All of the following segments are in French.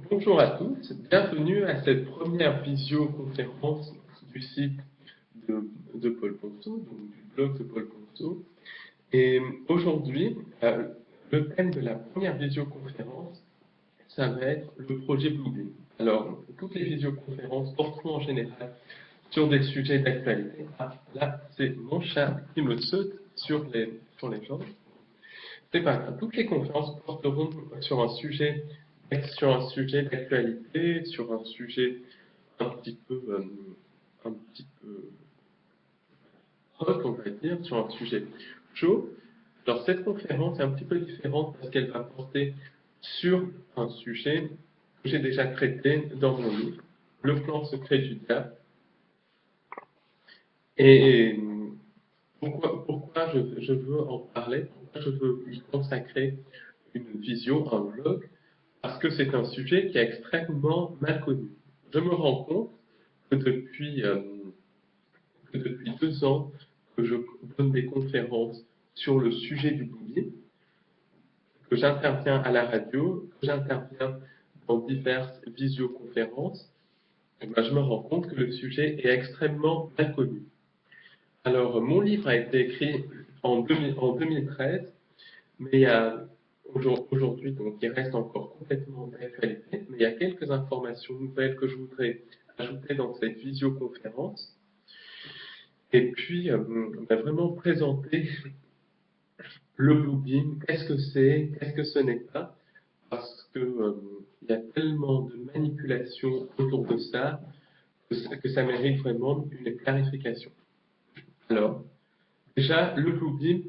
Bonjour à tous, bienvenue à cette première visioconférence du site de Paul Ponceau, donc du blog de Paul Ponceau. Et aujourd'hui, le thème de la première visioconférence, ça va être le projet Bluebeam. Alors, toutes les visioconférences porteront en général sur des sujets d'actualité. Ah, là, c'est mon chat qui me saute sur les jambes. C'est pas grave. Toutes les conférences porteront sur un sujet d'actualité, sur un sujet un petit peu, un petit peu hot, on va dire, sur un sujet chaud. Alors cette conférence est un petit peu différente parce qu'elle va porter sur un sujet que j'ai déjà traité dans mon livre, Le plan secret du diable. Et pourquoi je veux en parler, pourquoi je veux y consacrer une vision, un vlog, parce que c'est un sujet qui est extrêmement mal connu. Je me rends compte que depuis 2 ans que je donne des conférences sur le sujet du bouddhisme, que j'interviens à la radio, que j'interviens dans diverses visioconférences, et ben, je me rends compte que le sujet est extrêmement mal connu. Alors, mon livre a été écrit en 2013, mais aujourd'hui, donc il reste encore complètement d'actualité, mais il y a quelques informations nouvelles que je voudrais ajouter dans cette visioconférence. Et puis, vraiment présenter le Bluebeam, qu'est-ce que c'est, qu'est-ce que ce n'est pas, parce que il y a tellement de manipulations autour de ça que ça mérite vraiment une clarification. Alors, déjà, le Bluebeam,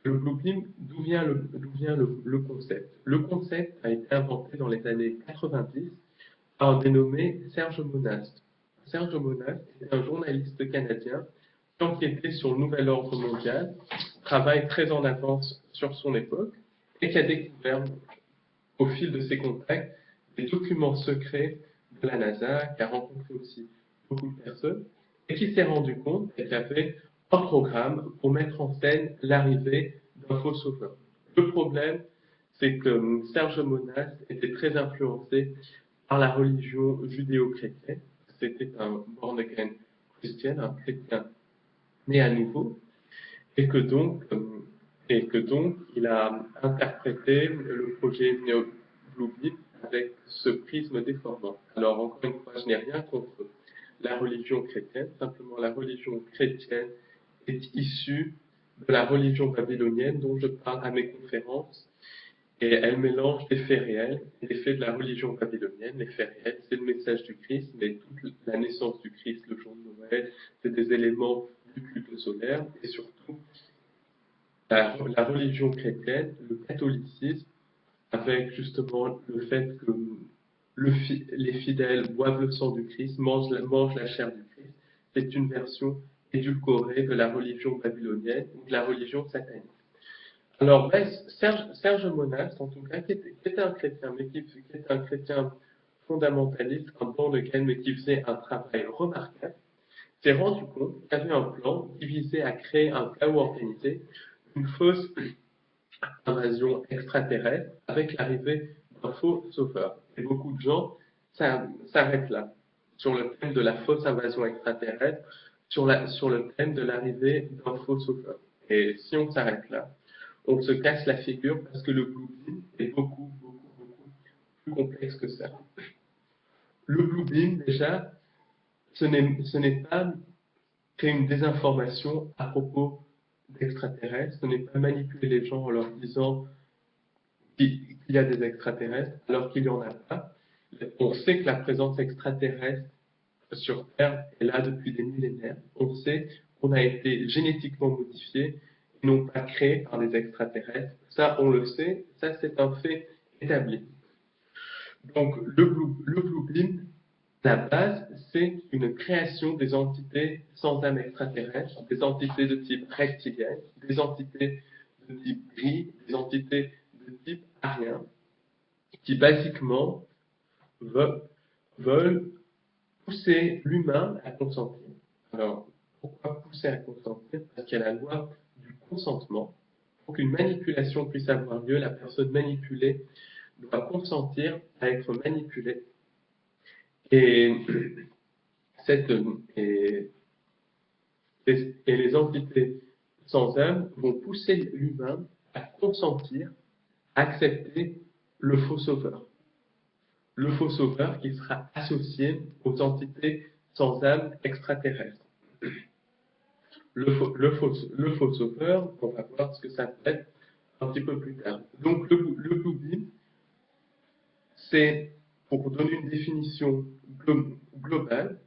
d'où vient le concept? Le concept a été inventé dans les années 90 par un dénommé Serge Monast. Serge Monast est un journaliste canadien qui enquêtait sur le nouvel ordre mondial, travail très en avance sur son époque, et qui a découvert, au fil de ses contacts, des documents secrets de la NASA, qui a rencontré aussi beaucoup de personnes, et qui s'est rendu compte qu'il y avait un programme pour mettre en scène l'arrivée d'un faux sauveur. Le problème, c'est que Serge Monast était très influencé par la religion judéo-chrétienne. C'était un born again chrétien, un chrétien né à nouveau, et que donc, il a interprété le projet Bluebeam avec ce prisme déformant. Alors, encore une fois, je n'ai rien contre la religion chrétienne, simplement la religion chrétienne est issue de la religion babylonienne dont je parle à mes conférences, et elle mélange les faits réels et les faits de la religion babylonienne. Les faits réels, c'est le message du Christ, mais toute la naissance du Christ, le jour de Noël, c'est des éléments du culte solaire, et surtout la religion chrétienne, le catholicisme, avec justement le fait que les fidèles boivent le sang du Christ, mangent la chair du Christ, c'est une version édulcorée de la religion babylonienne ou de la religion satanique. Alors, Serge Monast, en tout cas, qui était un chrétien, mais qui était un chrétien fondamentaliste, un born again, mais qui faisait un travail remarquable, s'est rendu compte qu'il y avait un plan qui visait à créer un chaos organisé, une fausse invasion extraterrestre avec l'arrivée d'un faux sauveur. Et beaucoup de gens s'arrêtent là, sur le thème de la fausse invasion extraterrestre, sur le thème de l'arrivée d'un faux sauveur. Et si on s'arrête là, on se casse la figure parce que le Bluebeam est beaucoup, beaucoup, beaucoup plus complexe que ça. Le Bluebeam, déjà, ce n'est pas créer une désinformation à propos d'extraterrestres, ce n'est pas manipuler les gens en leur disant qu'il y a des extraterrestres alors qu'il n'y en a pas. On sait que la présence extraterrestre sur Terre est là depuis des millénaires. On sait qu'on a été génétiquement modifié et non pas créé par des extraterrestres. Ça, on le sait, ça c'est un fait établi. Donc le Bluebeam, la base, c'est une création des entités sans âme extraterrestre, des entités de type reptilien, des entités de type gris, des entités de type arien, qui basiquement veulent pousser l'humain à consentir. Alors, pourquoi pousser à consentir? Parce qu'il y a la loi du consentement. Pour qu'une manipulation puisse avoir lieu, la personne manipulée doit consentir à être manipulé. Et, cette, et, et les entités sans âme vont pousser l'humain à consentir, à accepter le faux sauveur. Le faux sauveur qui sera associé aux entités sans âme extraterrestres. Le faux sauveur, on va voir ce que ça peut être un petit peu plus tard. Donc le Blue Beam, c'est, pour donner une définition globale,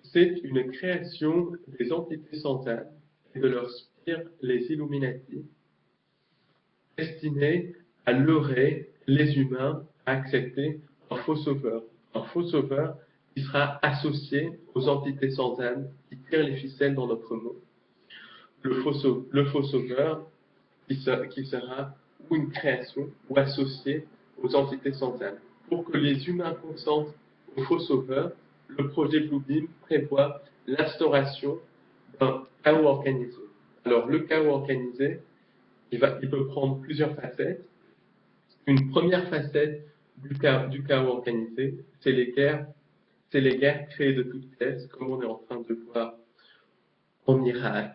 c'est une création des entités sans âme et de leur spire, les Illuminati, destinée à leurrer les humains à accepter un faux sauveur. Un faux sauveur qui sera associé aux entités sans âme qui tirent les ficelles dans notre monde. Le faux sauveur qui sera ou une création ou associé aux entités sans âme. Pour que les humains consentent au faux sauveur, le projet Blue Beam prévoit l'instauration d'un chaos organisé. Alors le chaos organisé, il peut prendre plusieurs facettes. Une première facette du chaos organisé, c'est les guerres créées de toutes pièces, comme on est en train de voir en Irak,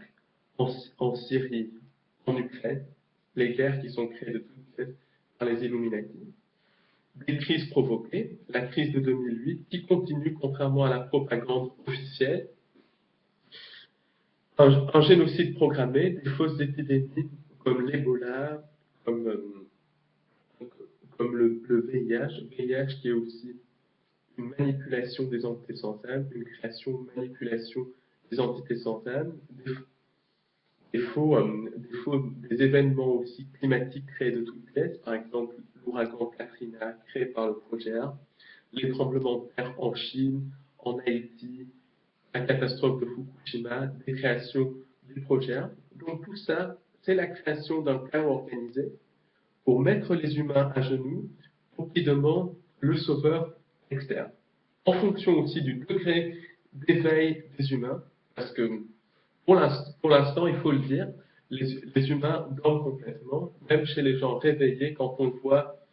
en Syrie, en Ukraine, les guerres qui sont créées de toutes pièces par les Illuminati. Des crises provoquées, la crise de 2008 qui continue contrairement à la propagande officielle, un génocide programmé, des fausses épidémies comme l'Ebola, comme le VIH qui est aussi une manipulation des entités sans âme, une création, une manipulation des entités sans âme, des événements aussi climatiques créés de toutes pièces, par exemple l'ouragan Katrina créé par le projet ARP, les tremblements de terre en Chine, en Haïti, la catastrophe de Fukushima, des créations du projet ARP. Donc tout ça, c'est la création d'un chaos organisé pour mettre les humains à genoux, pour qu'ils demandent le sauveur externe. En fonction aussi du degré d'éveil des humains, parce que pour l'instant, il faut le dire, les humains dorment complètement, même chez les gens réveillés, quand on voit,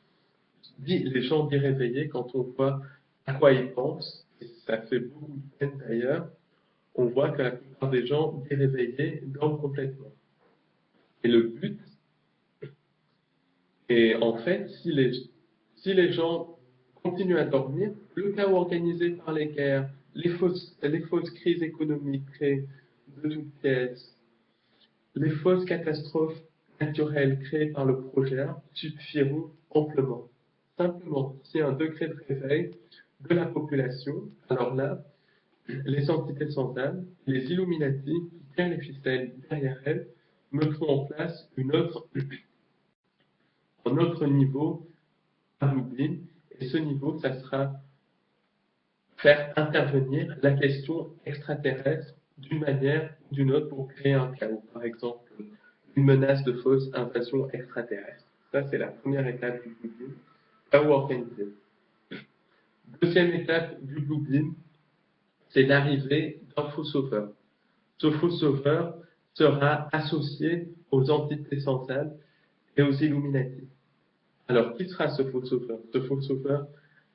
les gens dits réveillés, quand on voit à quoi ils pensent, et ça fait beaucoup de peine d'ailleurs, on voit que la plupart des gens dits réveillés dorment complètement. Et le but, et en fait, si les gens continuent à dormir, le chaos organisé par les guerres, les fausses crises économiques créées de toutes pièces, les fausses catastrophes naturelles créées par le projet suffiront amplement. Simplement, s'il y a un degré de réveil de la population, alors là, les entités sans âme, les Illuminati, qui tiennent les ficelles derrière elles, mettront en place un autre niveau à l'oubli, et ce niveau, ça sera faire intervenir la question extraterrestre d'une manière ou d'une autre pour créer un chaos. Par exemple, une menace de fausse invasion extraterrestre. Ça, c'est la première étape du Blue Beam, chaos organisé. Deuxième étape du Blue Beam, c'est l'arrivée d'un faux sauveur. Ce faux sauveur sera associé aux entités sans âme et aux Illuminati. Alors, qui sera ce faux sauveur? Ce faux sauveur,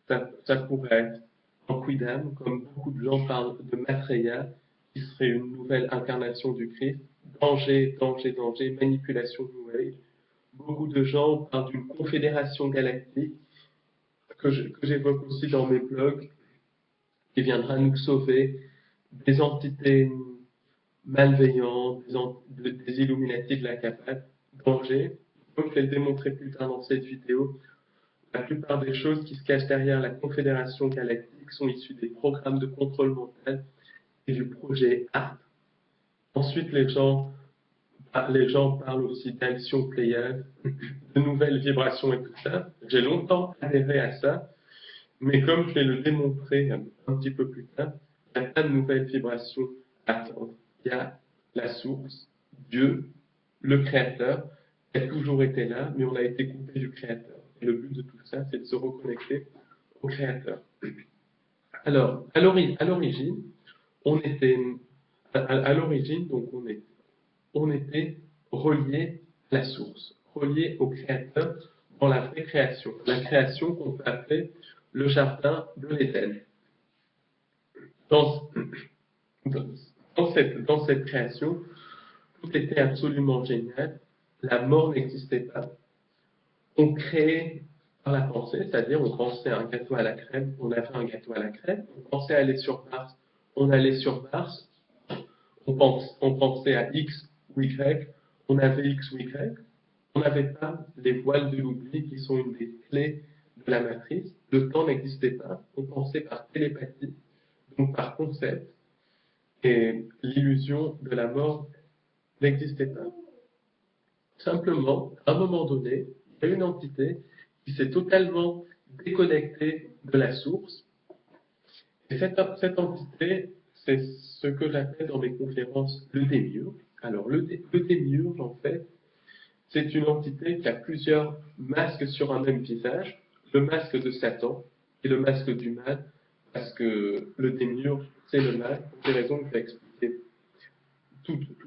ça pourrait être un quidam, comme beaucoup de gens parlent de Maitreya, qui serait une nouvelle incarnation du Christ. Danger, danger, danger, manipulation New Age. Beaucoup de gens parlent d'une confédération galactique, que j'évoque aussi dans mes blogs, qui viendra nous sauver des entités malveillantes, des Illuminati de la capable. Danger, comme je vais le démontrer plus tard dans cette vidéo, la plupart des choses qui se cachent derrière la Confédération Galactique sont issues des programmes de contrôle mental et du projet ARP. Ensuite, les gens parlent aussi d'action Pléiade, de nouvelles vibrations et tout ça. J'ai longtemps adhéré à ça, mais comme je vais le démontrer un petit peu plus tard, il n'y a pas de nouvelles vibrations à attendre. Il y a la source, Dieu, le Créateur, qui a toujours été là, mais on a été coupé du Créateur. Et le but de tout ça, c'est de se reconnecter au Créateur. Alors, à l'origine, on était, à l'origine, donc on était relié à la source, relié au Créateur, dans la vraie création, la création qu'on peut appeler le jardin de l'Éden. Dans, dans cette création, tout était absolument génial, la mort n'existait pas. On créait par la pensée, c'est-à-dire on pensait à un gâteau à la crème, on avait un gâteau à la crème, on pensait aller sur Mars, on allait sur Mars, on pensait à X ou Y, on avait X ou Y, on n'avait pas les voiles de l'oubli qui sont une des clés de la matrice, le temps n'existait pas, on pensait par télépathie, donc par concept, et l'illusion de la mort n'existait pas. Simplement, à un moment donné, il y a une entité qui s'est totalement déconnectée de la source. Et cette entité, c'est ce que j'appelle dans mes conférences le démiurge. Alors, le démiurge, en fait, c'est une entité qui a plusieurs masques sur un même visage. Le masque de Satan et le masque du mal, parce que le démiurge, c'est le mal, pour des raisons que je vais expliquer tout de suite.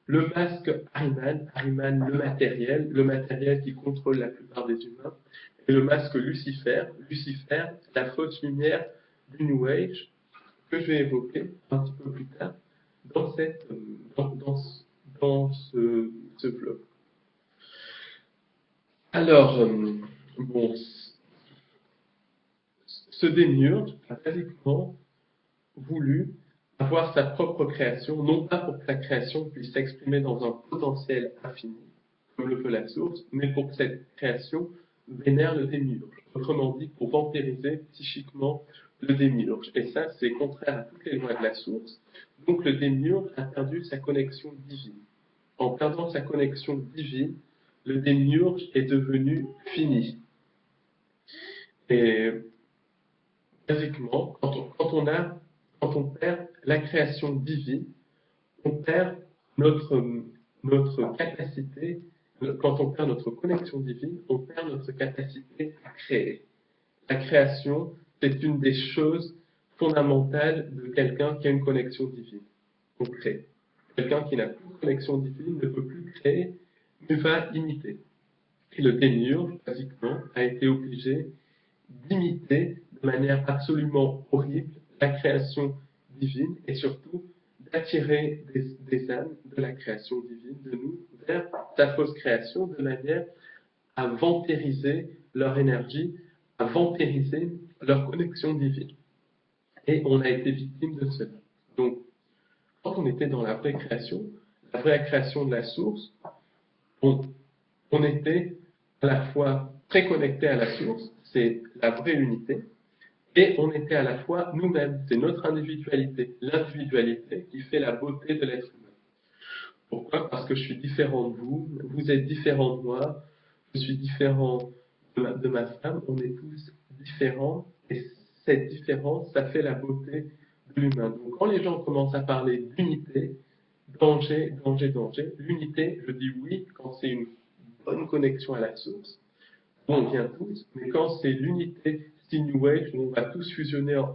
Le masque Ahriman, le matériel qui contrôle la plupart des humains, et le masque Lucifer, la fausse lumière du New Age, que je vais évoquer un petit peu plus tard dans ce vlog. Alors, bon, ce démiurge a basiquement voulu avoir sa propre création, non pas pour que sa création puisse s'exprimer dans un potentiel infini, comme le peut la source, mais pour que cette création vénère le démiurge. Autrement dit, pour vampiriser psychiquement le démiurge. Et ça, c'est contraire à toutes les lois de la source. Donc le démiurge a perdu sa connexion divine. En perdant sa connexion divine, le démiurge est devenu fini. Et basiquement, quand on perd la création divine, on perd notre capacité, quand on perd notre connexion divine, on perd notre capacité à créer. La création, c'est une des choses fondamentales de quelqu'un qui a une connexion divine. On crée. Quelqu'un qui n'a plus de connexion divine ne peut plus créer, mais va imiter. Et le démiurge, basiquement, a été obligé d'imiter de manière absolument horrible la création divine et surtout d'attirer des âmes de la création divine, de nous, vers sa fausse création, de manière à vampiriser leur énergie, à vampiriser leur connexion divine. Et on a été victime de cela. Donc, quand on était dans la vraie création de la source, on était à la fois très connecté à la source, c'est la vraie unité, et on était à la fois nous-mêmes, c'est notre individualité, l'individualité qui fait la beauté de l'être humain. Pourquoi? Parce que je suis différent de vous, vous êtes différent de moi, je suis différent de ma femme, on est tous différents, et cette différence, ça fait la beauté de l'humain. Donc quand les gens commencent à parler d'unité, danger, l'unité, je dis oui quand c'est une bonne connexion à la source, on vient tous, mais quand c'est l'unité style New Age, où on va tous fusionner en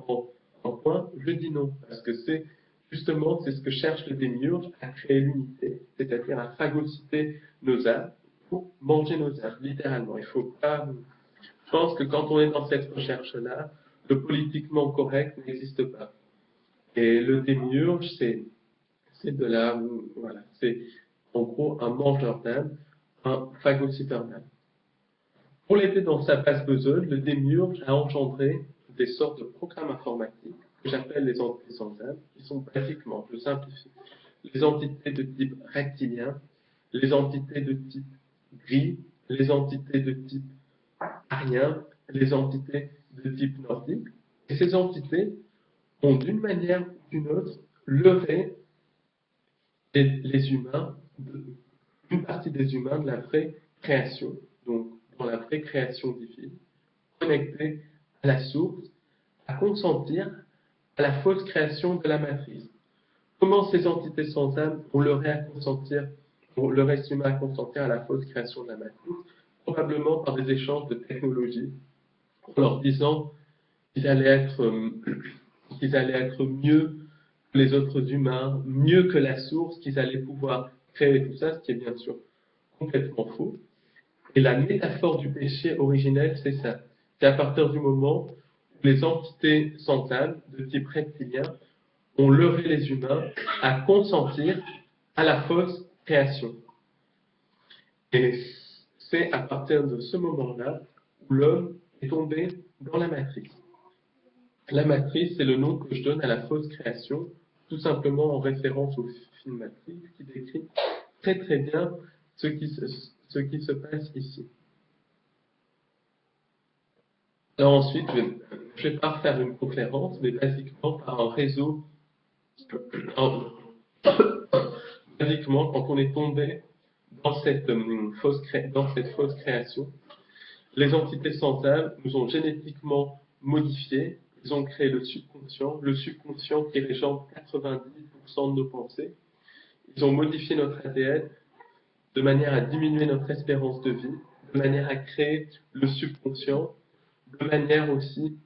point, je dis non, parce que c'est justement c'est ce que cherche le démiurge, à créer l'unité, c'est-à-dire à phagocyter nos âmes pour manger nos âmes, littéralement. Il faut pas. Je pense que quand on est dans cette recherche-là, le politiquement correct n'existe pas. Et le démiurge, c'est de la, voilà, c'est en gros un mangeur d'âme, un phagocyteur d'âme. Pour l'aider dans sa base besogne, le démiurge a engendré des sortes de programmes informatiques que j'appelle les entités sans âme, qui sont basiquement, je simplifie, les entités de type reptilien, les entités de type gris, les entités de type arien, les entités de type nordique. Et ces entités ont d'une manière ou d'une autre levé les humains, une partie des humains de la vraie création, donc dans la vraie création divine, connectés à la source, à consentir à la fausse création de la matrice. Comment ces entités sans âme ont le reste humain à consentir à la fausse création de la matrice? Probablement par des échanges de technologies, en leur disant qu'ils allaient être mieux que les autres humains, mieux que la source, qu'ils allaient pouvoir créer tout ça, ce qui est bien sûr complètement faux. Et la métaphore du péché originel, c'est ça. C'est à partir du moment où les entités sans âme, de type reptilien, ont leurré les humains à consentir à la fausse création. Et c'est à partir de ce moment-là où l'homme est tombé dans la matrice. La matrice, c'est le nom que je donne à la fausse création, tout simplement en référence au film Matrix, qui décrit très très bien ce qui se passe ici. Alors ensuite, je vais pas faire une conférence, mais basiquement par un réseau, basiquement quand on est tombé dans cette fausse création, les entités sans âme nous ont génétiquement modifiés, ils ont créé le subconscient qui régente 90% de nos pensées, ils ont modifié notre ADN de manière à diminuer notre espérance de vie, de manière à créer le subconscient, de manière aussi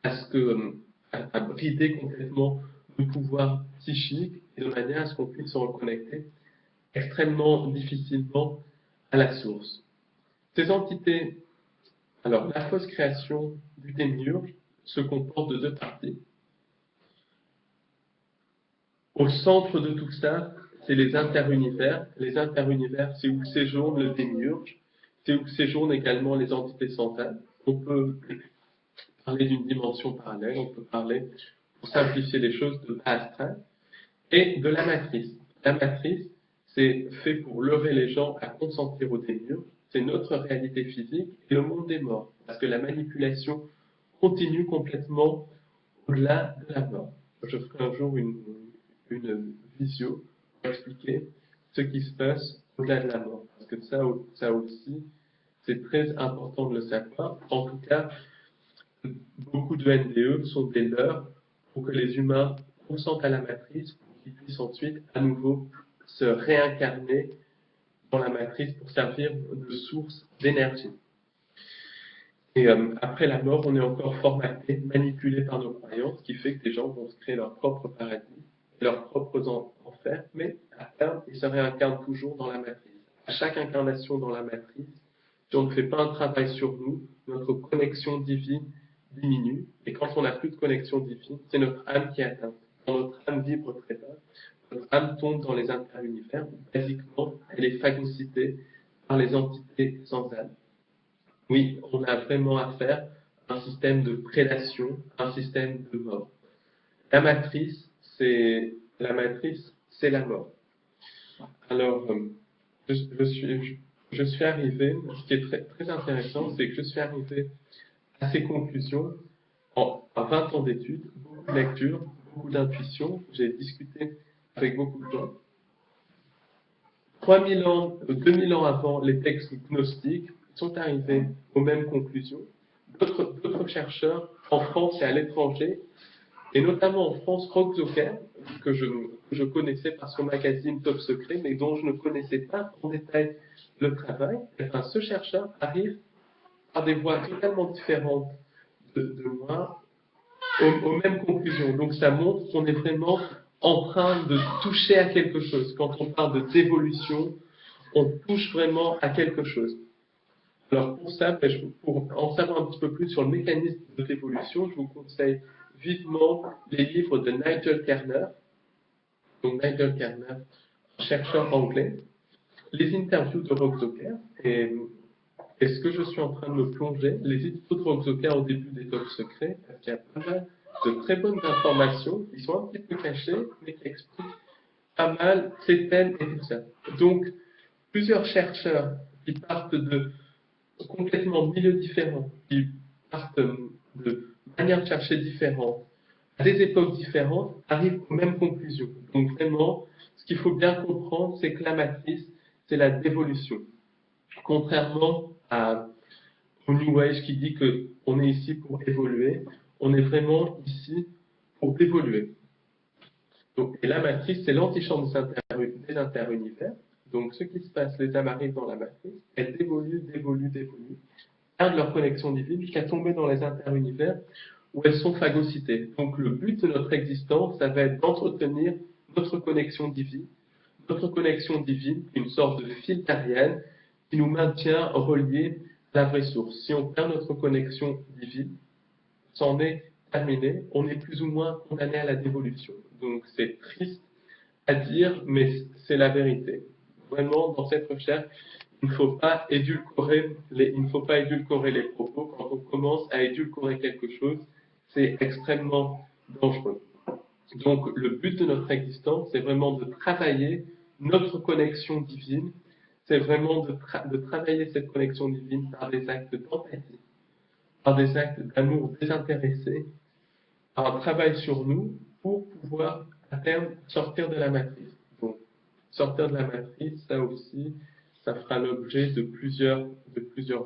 à brider complètement le pouvoir psychique et de manière à ce qu'on puisse se reconnecter extrêmement difficilement à la source. Ces entités, alors la fausse création du démiurge se comporte de deux parties. Au centre de tout ça, c'est les interunivers. Les interunivers, c'est où séjourne le démiurge, c'est où séjournent également les entités sans âme. On peut parler d'une dimension parallèle, on peut parler, pour simplifier les choses, de bas astral, et de la matrice. La matrice, c'est fait pour leurrer les gens à consentir au démiurge, c'est notre réalité physique et le monde des morts, parce que la manipulation continue complètement au-delà de la mort. Je ferai un jour une visio pour expliquer ce qui se passe au-delà de la mort, parce que ça aussi, c'est très important de le savoir. En tout cas, beaucoup de NDE sont des leurres pour que les humains consentent à la matrice pour qu'ils puissent ensuite à nouveau se réincarner dans la matrice pour servir de source d'énergie. Et après la mort, on est encore formaté, manipulé par nos croyances, ce qui fait que les gens vont se créer leur propre paradis, leurs propres enfers, mais à terme, ils se réincarnent toujours dans la matrice. À chaque incarnation dans la matrice, si on ne fait pas un travail sur nous, notre connexion divine diminue, et quand on n'a plus de connexion divine, c'est notre âme qui est atteinte. Quand notre âme vibre très bas, notre âme tombe dans les interunivers, où basiquement, elle est phagocytée par les entités sans âme. Oui, on a vraiment affaire à un système de prédation, un système de mort. La matrice, c'est la mort. Alors, je suis arrivé, ce qui est très, très intéressant, c'est que je suis arrivé à ces conclusions en 20 ans d'études, beaucoup de lectures, beaucoup d'intuition. J'ai discuté avec beaucoup de gens. 3000 ans, 2000 ans avant, les textes gnostiques sont arrivés aux mêmes conclusions. D'autres chercheurs en France et à l'étranger, et notamment en France, Roch Zucker, que je connaissais par son magazine Top Secret, mais dont je ne connaissais pas en détail le travail, enfin, ce chercheur arrive par des voies totalement différentes de moi aux mêmes conclusions. Donc ça montre qu'on est vraiment en train de toucher à quelque chose. Quand on parle d'évolution, on touche vraiment à quelque chose. Alors pour ça, pour en savoir un petit peu plus sur le mécanisme de l'évolution, je vous conseille vivement les livres de Nigel Kerner. Donc Nigel Kerner, chercheur anglais, les interviews de Roch Zucker, et ce que je suis en train de me plonger, les interviews de Roch Zucker au début des Top Secrets, parce qu'il y a pas mal de très bonnes informations qui sont un petit peu cachées, mais qui expliquent pas mal ces thèmes et tout ça. Donc, plusieurs chercheurs qui partent de complètement milieux différents, qui partent de manières de chercher différentes, à des époques différentes, arrivent aux mêmes conclusions. Donc vraiment, ce qu'il faut bien comprendre, c'est que la matrice, c'est la dévolution. Contrairement au New Age qui dit qu'on est ici pour évoluer, on est vraiment ici pour dévoluer. Donc, et la matrice, c'est l'antichambre des interunivers. Donc, ce qui se passe, les âmes arrivent dans la matrice, elles évoluent, perdent leur connexion divine jusqu'à tomber dans les interunivers où elles sont phagocytées. Donc, le but de notre existence, ça va être d'entretenir notre connexion divine, une sorte de fil d'Ariane qui nous maintient reliés à la vraie source. Si on perd notre connexion divine, c'en est terminé, on est plus ou moins condamné à la dévolution. Donc c'est triste à dire, mais c'est la vérité. Vraiment, dans cette recherche, il ne faut pas édulcorer les propos. Quand on commence à édulcorer quelque chose, c'est extrêmement dangereux. Donc le but de notre existence, c'est vraiment de travailler notre connexion divine, c'est vraiment de travailler cette connexion divine par des actes d'empathie, par des actes d'amour désintéressé, par un travail sur nous pour pouvoir à terme sortir de la matrice. Donc sortir de la matrice, ça aussi, ça fera l'objet de plusieurs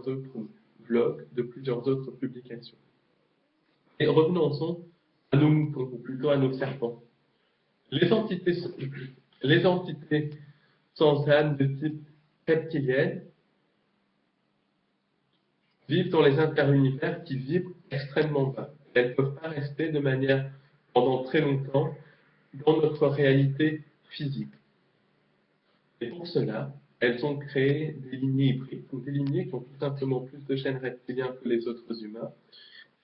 autres vlogs, de plusieurs autres publications. Et revenons-en à nos moutons, ou plutôt à nos serpents. Les entités sans âme de type reptilienne vivent dans les interunivers qui vibrent extrêmement bas. Elles ne peuvent pas rester de manière pendant très longtemps dans notre réalité physique. Et pour cela, elles ont créé des lignées hybrides, donc des lignées qui ont tout simplement plus de gènes reptiliens que les autres humains.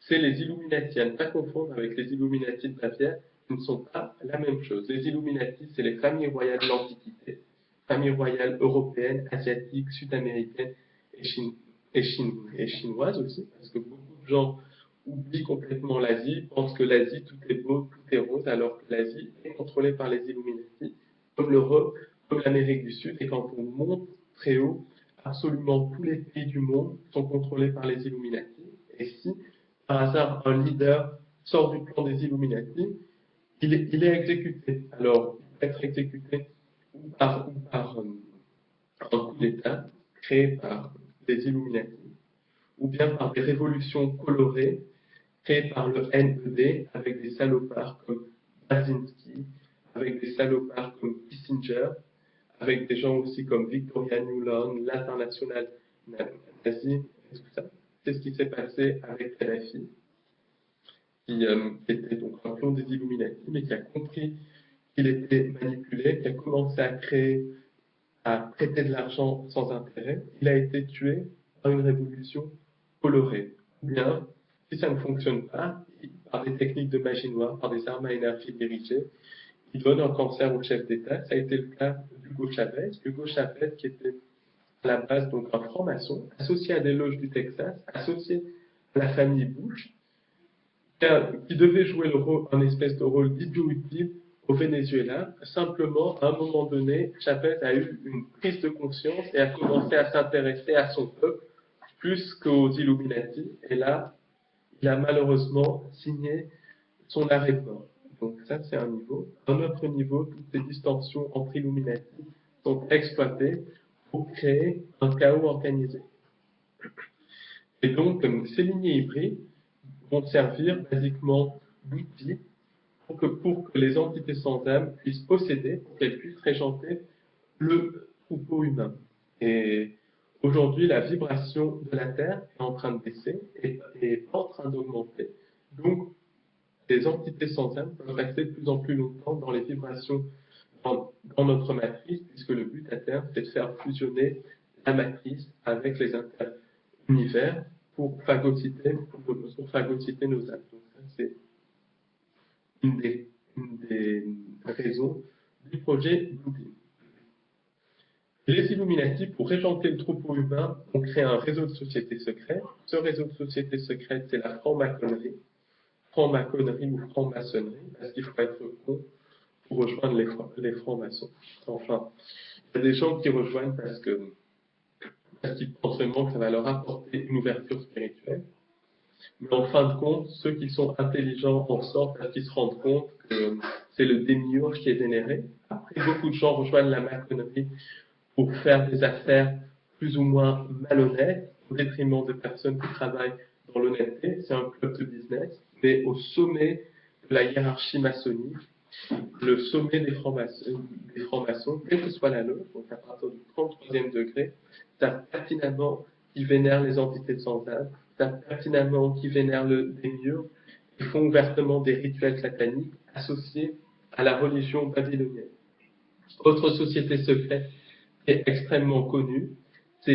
C'est les Illuminati, à ne pas confondre avec les Illuminati de Bavière, qui ne sont pas la même chose. Les Illuminati, c'est les familles royales de l'Antiquité, familles royales européennes, asiatiques, sud-américaines et chinoises aussi, parce que beaucoup de gens oublient complètement l'Asie, pensent que l'Asie, tout est beau, tout est rose, alors que l'Asie est contrôlée par les Illuminati, comme l'Europe, comme l'Amérique du Sud, et quand on monte très haut, absolument tous les pays du monde sont contrôlés par les Illuminati. Et si par hasard un leader sort du plan des Illuminati, il est exécuté. Alors, il peut être exécuté ou par un coup d'État créé par les Illuminati, ou bien par des révolutions colorées créées par le NED avec des salopards comme Brzezinski, avec des salopards comme Kissinger, avec des gens aussi comme Victoria Nuland, l'international nazi, et tout ça. C'est ce qui s'est passé avec Kadhafi, qui était donc un clone des Illuminati, mais qui a compris qu'il était manipulé, qui a commencé à prêter de l'argent sans intérêt. Il a été tué par une révolution colorée. Ou bien, si ça ne fonctionne pas, par des techniques de magie noire, par des armes à énergie dirigées, il donne un cancer au chef d'État. Ça a été le cas d'Hugo Chavez. Hugo Chavez, qui était à la base donc un franc-maçon, associé à des loges du Texas, associé à la famille Bush, qui devait jouer un espèce de rôle d'idiot utile au Venezuela. Simplement, à un moment donné, Chavez a eu une prise de conscience et a commencé à s'intéresser à son peuple plus qu'aux Illuminati. Et là, il a malheureusement signé son arrêt de mort. Donc ça, c'est un niveau. Un autre niveau, toutes ces distensions entre Illuminati sont exploitées pour créer un chaos organisé. Et donc, ces lignées hybrides vont servir basiquement d'outils pour que les entités sans âme puissent posséder, pour qu'elles puissent régenter le troupeau humain. Et aujourd'hui, la vibration de la Terre est en train de baisser et en train d'augmenter. Donc, les entités sans âme peuvent rester de plus en plus longtemps dans les vibrations dans notre matrice, puisque le but à terme, c'est de faire fusionner la matrice avec les univers pour phagocyter nos âmes. Donc ça, c'est une des raisons du projet Bluebeam. Les Illuminati, pour régenter le troupeau humain, ont créé un réseau de sociétés secrètes. Ce réseau de sociétés secrètes, c'est la franc-maçonnerie. Franc-maçonnerie ou franc-maçonnerie, parce qu'il faut être con pour rejoindre les francs-maçons. Enfin, il y a des gens qui rejoignent parce qu'ils pensent vraiment que ça va leur apporter une ouverture spirituelle. Mais en fin de compte, ceux qui sont intelligents en sortent parce qu'ils se rendent compte que c'est le démiurge qui est vénéré. Après, beaucoup de gens rejoignent la maçonnerie pour faire des affaires plus ou moins malhonnêtes, au détriment de personnes qui travaillent dans l'honnêteté. C'est un club de business, mais au sommet de la hiérarchie maçonnique, le sommet des francs-maçons, quelle que soit la nôtre, donc à partir du 33e degré, savent pertinemment qu'ils vénèrent les entités sans âme, savent pertinemment qu'ils vénèrent le démiurge, ils font ouvertement des rituels sataniques associés à la religion babylonienne. Autre société secrète qui est extrêmement connue, qui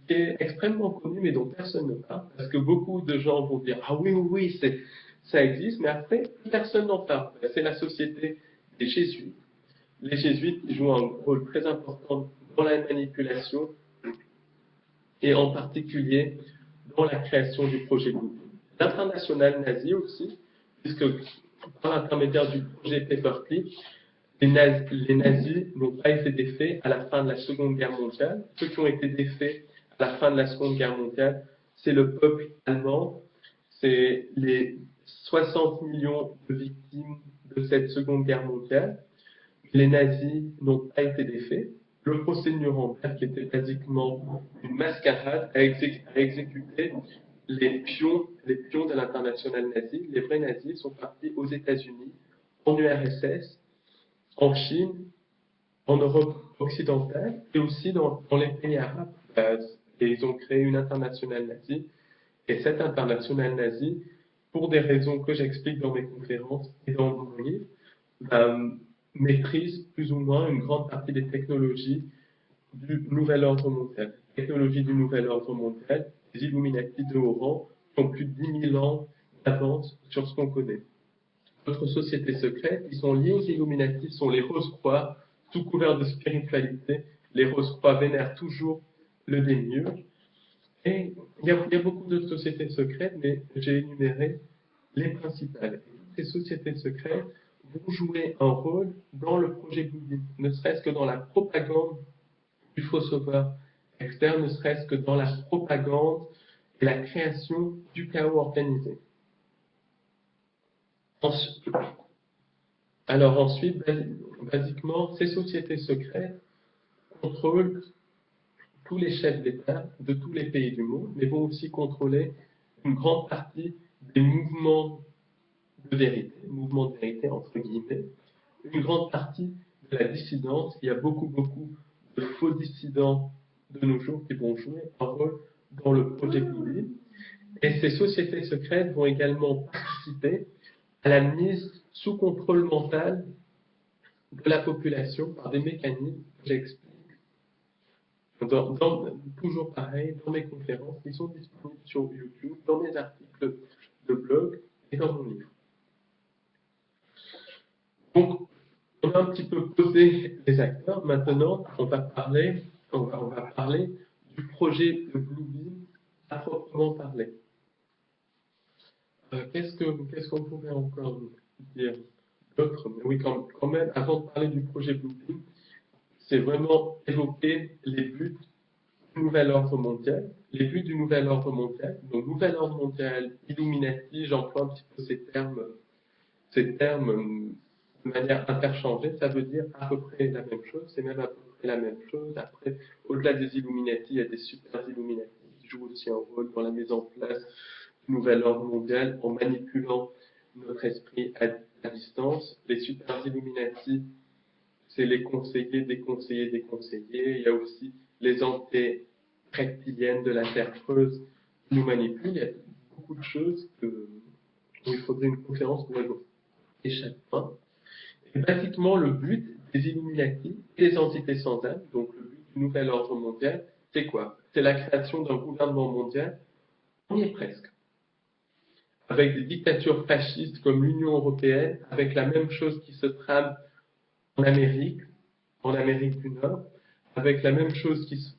est extrêmement connu, mais dont personne ne parle, parce que beaucoup de gens vont dire ah oui, oui, oui, ça existe, mais après, personne n'en parle. C'est la société des Jésuites. Les Jésuites qui jouent un rôle très important dans la manipulation et en particulier dans la création du projet Blue Beam. L'international nazi aussi, puisque par l'intermédiaire du projet Paperclip, les nazis n'ont pas été défaits à la fin de la Seconde Guerre mondiale. Ceux qui ont été défaits à la fin de la Seconde Guerre mondiale, c'est le peuple allemand, c'est les 60 millions de victimes de cette Seconde Guerre mondiale. Les nazis n'ont pas été défaits. Le procès de Nuremberg, qui était basiquement une mascarade, a exécuté les pions de l'internationale nazie. Les vrais nazis sont partis aux États-Unis, en URSS, en Chine, en Europe occidentale et aussi dans les pays arabes. Et ils ont créé une internationale nazie. Et cette internationale nazie, pour des raisons que j'explique dans mes conférences et dans mon livre, maîtrise plus ou moins une grande partie des technologies du nouvel ordre mondial. Les technologies du nouvel ordre mondial, les Illuminati de haut rang, qui ont plus de 10 000 ans d'avance sur ce qu'on connaît. D'autres sociétés secrètes qui sont liées aux Illuminati sont les Rose-Croix, sous couvert de spiritualité. Les Rose-Croix vénèrent toujours le démiurge. Et il y a beaucoup de sociétés secrètes, mais j'ai énuméré les principales. Et ces sociétés secrètes vont jouer un rôle dans le projet Blue Beam, ne serait-ce que dans la propagande du faux sauveur externe, ne serait-ce que dans la propagande et la création du chaos organisé. Alors ensuite, basiquement, ces sociétés secrètes contrôlent tous les chefs d'État de tous les pays du monde, mais vont aussi contrôler une grande partie des mouvements de vérité entre guillemets, une grande partie de la dissidence. Il y a beaucoup de faux dissidents de nos jours qui vont jouer un rôle dans le projet Blue Beam. Et ces sociétés secrètes vont également participer à la mise sous contrôle mental de la population par des mécanismes que j'explique. Toujours pareil, dans mes conférences, qui sont disponibles sur YouTube, dans mes articles de blog et dans mon livre. Donc, on a un petit peu posé les acteurs. Maintenant, on va parler du projet de Blue Beam à proprement parler. Qu'est-ce qu'on pourrait encore dire d'autre? Oui, quand même, avant de parler du projet Blue Beam, c'est vraiment évoquer les buts du nouvel ordre mondial. Les buts du nouvel ordre mondial. Donc, nouvel ordre mondial, Illuminati, j'emploie un petit peu ces termes de manière interchangée, ça veut dire à peu près la même chose, c'est même à peu près la même chose. Après, au-delà des Illuminati, il y a des super Illuminati qui jouent aussi un rôle dans la mise en place du nouvel ordre mondial en manipulant notre esprit à distance. Les super Illuminati, c'est les conseillers des conseillers des conseillers. Il y a aussi les entités reptiliennes de la Terre creuse qui nous manipulent. Il y a beaucoup de choses où il faudrait une conférence pour évoquer chaque point. Et basiquement, le but des Illuminati et des entités sans âme, donc le but du nouvel ordre mondial, c'est quoi? C'est la création d'un gouvernement mondial. On y est presque. Avec des dictatures fascistes comme l'Union européenne, avec la même chose qui se trame en Amérique du Nord, avec la même chose qui se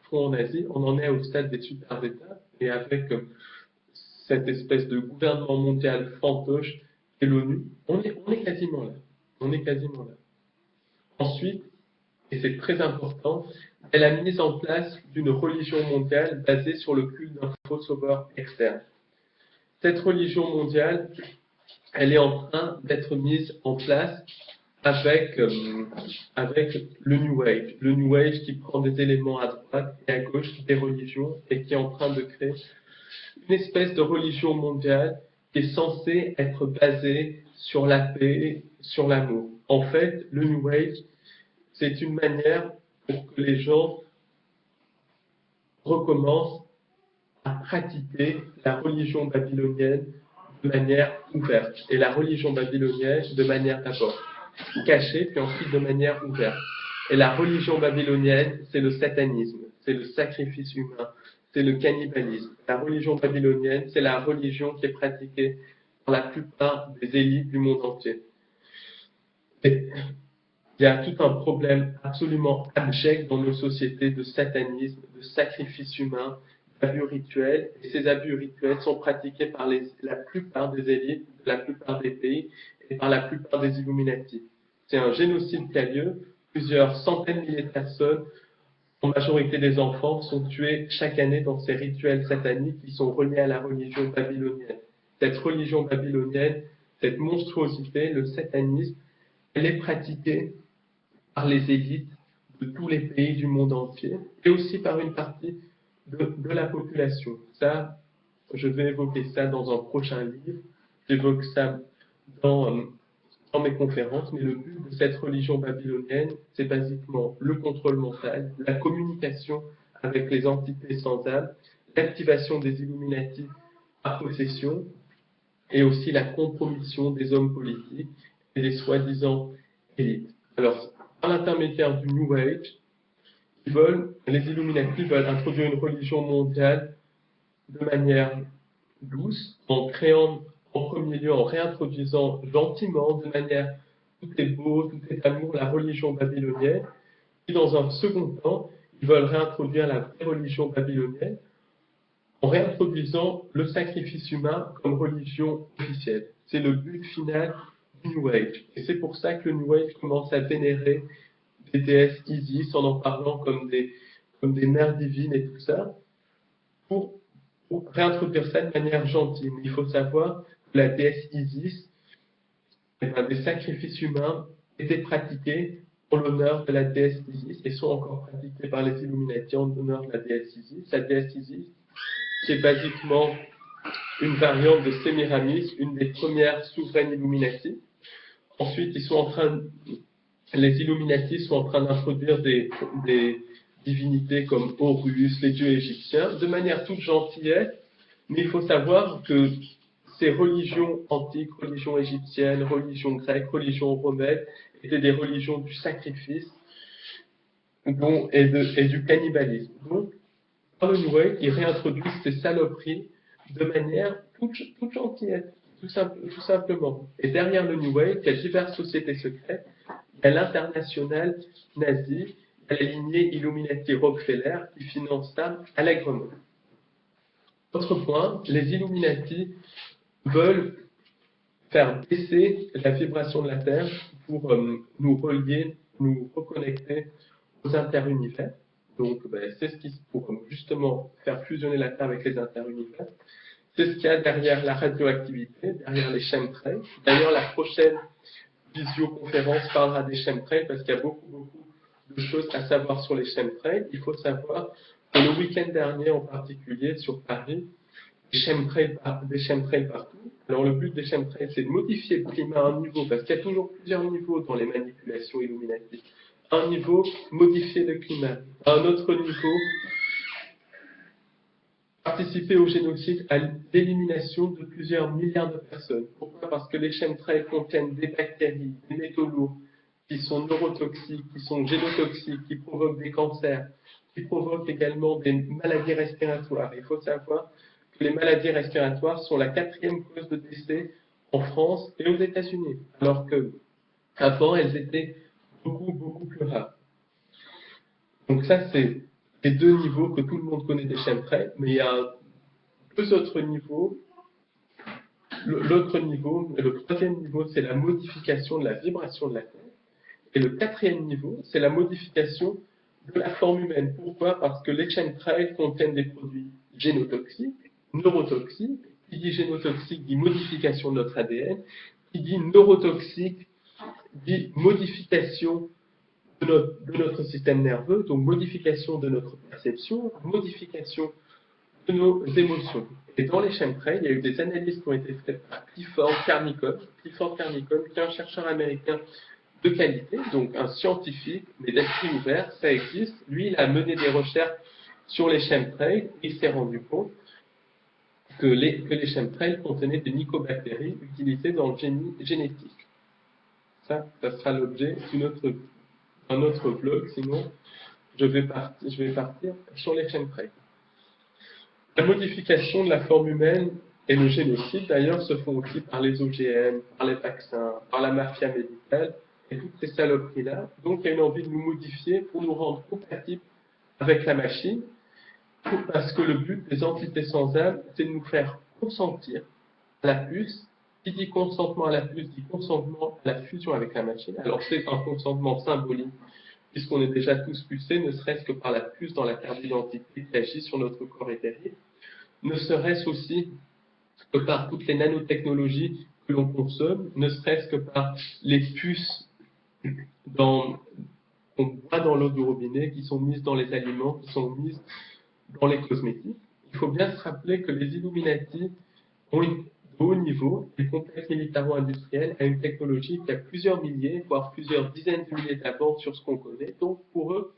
font en Asie. On en est au stade des super États, et avec cette espèce de gouvernement mondial fantoche et l'ONU, on est quasiment là. On est quasiment là. Ensuite, et c'est très important, est la mise en place d'une religion mondiale basée sur le culte d'un faux sauveur externe. Cette religion mondiale, elle est en train d'être mise en place avec le New Age. Le New Age qui prend des éléments à droite et à gauche des religions et qui est en train de créer une espèce de religion mondiale qui est censée être basée sur la paix, sur l'amour. En fait, le New Age, c'est une manière pour que les gens recommencent à pratiquer la religion babylonienne de manière ouverte. Et la religion babylonienne de manière d'abord cachée, puis ensuite de manière ouverte. Et la religion babylonienne, c'est le satanisme. c'est le sacrifice humain, c'est le cannibalisme. La religion babylonienne, c'est la religion qui est pratiquée par la plupart des élites du monde entier. Et il y a tout un problème absolument abject dans nos sociétés de satanisme, de sacrifice humain, d'abus rituels. Et ces abus rituels sont pratiqués par la plupart des élites, de la plupart des pays et par la plupart des Illuminati. C'est un génocide qui a lieu. Plusieurs centaines de milliers de personnes, en majorité des enfants, sont tués chaque année dans ces rituels sataniques qui sont reliés à la religion babylonienne. Cette religion babylonienne, cette monstruosité, le satanisme, elle est pratiquée par les élites de tous les pays du monde entier et aussi par une partie de la population. Ça, je vais évoquer ça dans un prochain livre. J'évoque ça dans mes conférences, mais le but de cette religion babylonienne, c'est basiquement le contrôle mental, la communication avec les entités sans âme, l'activation des Illuminati par possession, et aussi la compromission des hommes politiques et des soi-disant élites. Alors, par l'intermédiaire du New Age, les Illuminati veulent introduire une religion mondiale de manière douce, en créant en premier lieu, en réintroduisant gentiment, de manière tout est beau, tout est amour, la religion babylonienne. Puis dans un second temps, ils veulent réintroduire la vraie religion babylonienne en réintroduisant le sacrifice humain comme religion officielle. C'est le but final du New Age. Et c'est pour ça que le New Age commence à vénérer des déesses Isis en parlant comme des mères divines et tout ça, pour réintroduire ça de manière gentille. Mais il faut savoir que la déesse Isis, des sacrifices humains étaient pratiqués en l'honneur de la déesse Isis et sont encore pratiqués par les Illuminati en l'honneur de la déesse Isis. La déesse Isis, qui est basiquement une variante de Sémiramis, une des premières souveraines Illuminati. Ensuite, les Illuminati sont en train d'introduire des divinités comme Horus, les dieux égyptiens, de manière toute gentillette, mais il faut savoir que ces religions antiques, religions égyptiennes, religions grecques, religions romaines, étaient des religions du sacrifice et du cannibalisme. Donc, par le New Age, ils réintroduisent ces saloperies de manière toute gentillette, tout simplement. Et derrière le New Age, il y a diverses sociétés secrètes. Il y a l'international nazi, il y a la lignée Illuminati Rockefeller qui finance ça allègrement. Autre point, les Illuminati veulent faire baisser la vibration de la Terre pour nous relier, nous reconnecter aux interunivers. Donc, c'est ce qui, pour justement faire fusionner la Terre avec les interunivers. C'est ce qu'il y a derrière la radioactivité, derrière les chemtrails. D'ailleurs, la prochaine visioconférence parlera des chemtrails parce qu'il y a beaucoup de choses à savoir sur les chemtrails. Il faut savoir que le week-end dernier, en particulier, sur Paris, des chemtrails partout. Alors, le but des chemtrails, c'est de modifier le climat à un niveau, parce qu'il y a toujours plusieurs niveaux dans les manipulations illuminatiques. Un niveau, modifier le climat. À un autre niveau, participer au génocide, à l'élimination de plusieurs milliards de personnes. Pourquoi? Parce que les chemtrails contiennent des bactéries, des métaux lourds, qui sont neurotoxiques, qui sont génotoxiques, qui provoquent des cancers, qui provoquent également des maladies respiratoires. Il faut savoir que les maladies respiratoires sont la 4e cause de décès en France et aux États-Unis, alors que avant elles étaient beaucoup plus rares. Donc ça, c'est les deux niveaux que tout le monde connaît des chemtrails, mais il y a deux autres niveaux. L'autre niveau, le 3e niveau, c'est la modification de la vibration de la Terre. Et le 4e niveau, c'est la modification de la forme humaine. Pourquoi? Parce que les chemtrails contiennent des produits génotoxiques, neurotoxiques. Qui dit génotoxique dit modification de notre ADN. Qui dit neurotoxique dit modification de notre système nerveux, donc modification de notre perception, modification de nos émotions. Et dans les chemtrails, il y a eu des analyses qui ont été faites par Clifford Carnicom, qui est un chercheur américain de qualité, donc un scientifique, mais d'esprit ouvert, ça existe. Lui, il a mené des recherches sur les chemtrails, et il s'est rendu compte que les chemtrails contenaient des mycobactéries utilisées dans le génie génétique. Ça sera l'objet d'un autre blog, sinon. je vais partir sur les chemtrails. La modification de la forme humaine et le génocide, d'ailleurs, se font aussi par les OGM, par les vaccins, par la mafia médicale et toutes ces saloperies-là. Donc, il y a une envie de nous modifier pour nous rendre compatibles avec la machine, parce que le but des entités sans âme, c'est de nous faire consentir à la puce. Qui dit consentement à la puce dit consentement à la fusion avec la machine. Alors, c'est un consentement symbolique, puisqu'on est déjà tous pucés, ne serait-ce que par la puce dans la carte d'identité qui agit sur notre corps éthérique, ne serait-ce aussi que par toutes les nanotechnologies que l'on consomme, ne serait-ce que par les puces qu'on boit dans l'eau du robinet, qui sont mises dans les aliments, qui sont mises dans les cosmétiques. Il faut bien se rappeler que les Illuminati ont de haut niveau, des complexes militaro-industriels à une technologie qui a plusieurs milliers, voire plusieurs dizaines de milliers d'avance sur ce qu'on connaît. Donc pour eux,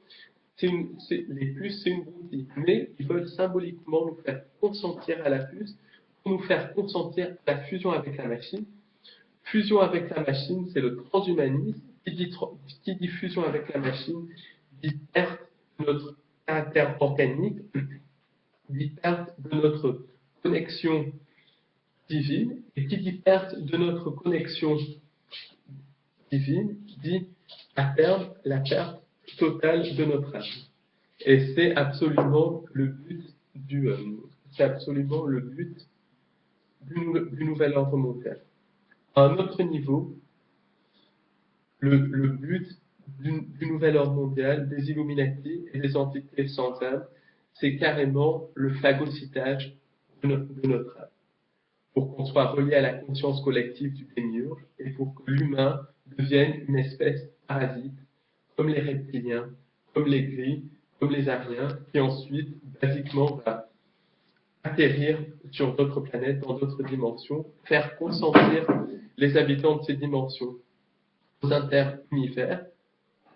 les puces, c'est une broutille. Mais ils veulent symboliquement nous faire consentir à la puce, pour nous faire consentir à la fusion avec la machine. Fusion avec la machine, c'est le transhumanisme. Qui dit fusion avec la machine dit perte de notre caractère organique, dit perte de notre connexion divine. Et qui dit perte de notre connexion divine dit à terme la perte totale de notre âme. Et c'est absolument le but du nouvel ordre mondial. À un autre niveau, le but du nouvel ordre mondial, des Illuminati et des entités sans âme, c'est carrément le phagocytage de notre âme, pour qu'on soit relié à la conscience collective du démiurge et pour que l'humain devienne une espèce parasite, comme les reptiliens, comme les gris, comme les ariens, qui ensuite, basiquement, va atterrir sur d'autres planètes, dans d'autres dimensions, faire consentir les habitants de ces dimensions aux inter-univers,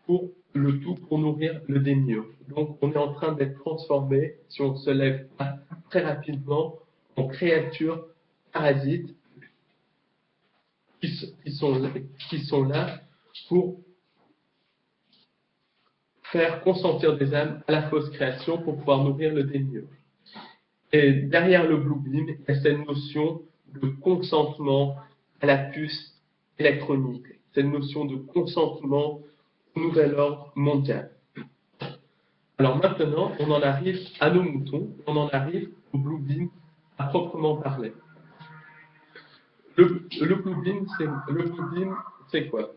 pour le tout pour nourrir le démiurge. Donc on est en train d'être transformé, si on se lève pas très rapidement, en créatures parasites qui sont là pour faire consentir des âmes à la fausse création pour pouvoir nourrir le démiurge. Et derrière le Blue Beam, il y a cette notion de consentement à la puce électronique, cette notion de consentement au nouvel ordre mondial. Alors maintenant, on en arrive à nos moutons, on en arrive au Blue Beam à proprement parler. Le Blue Beam, c'est quoi?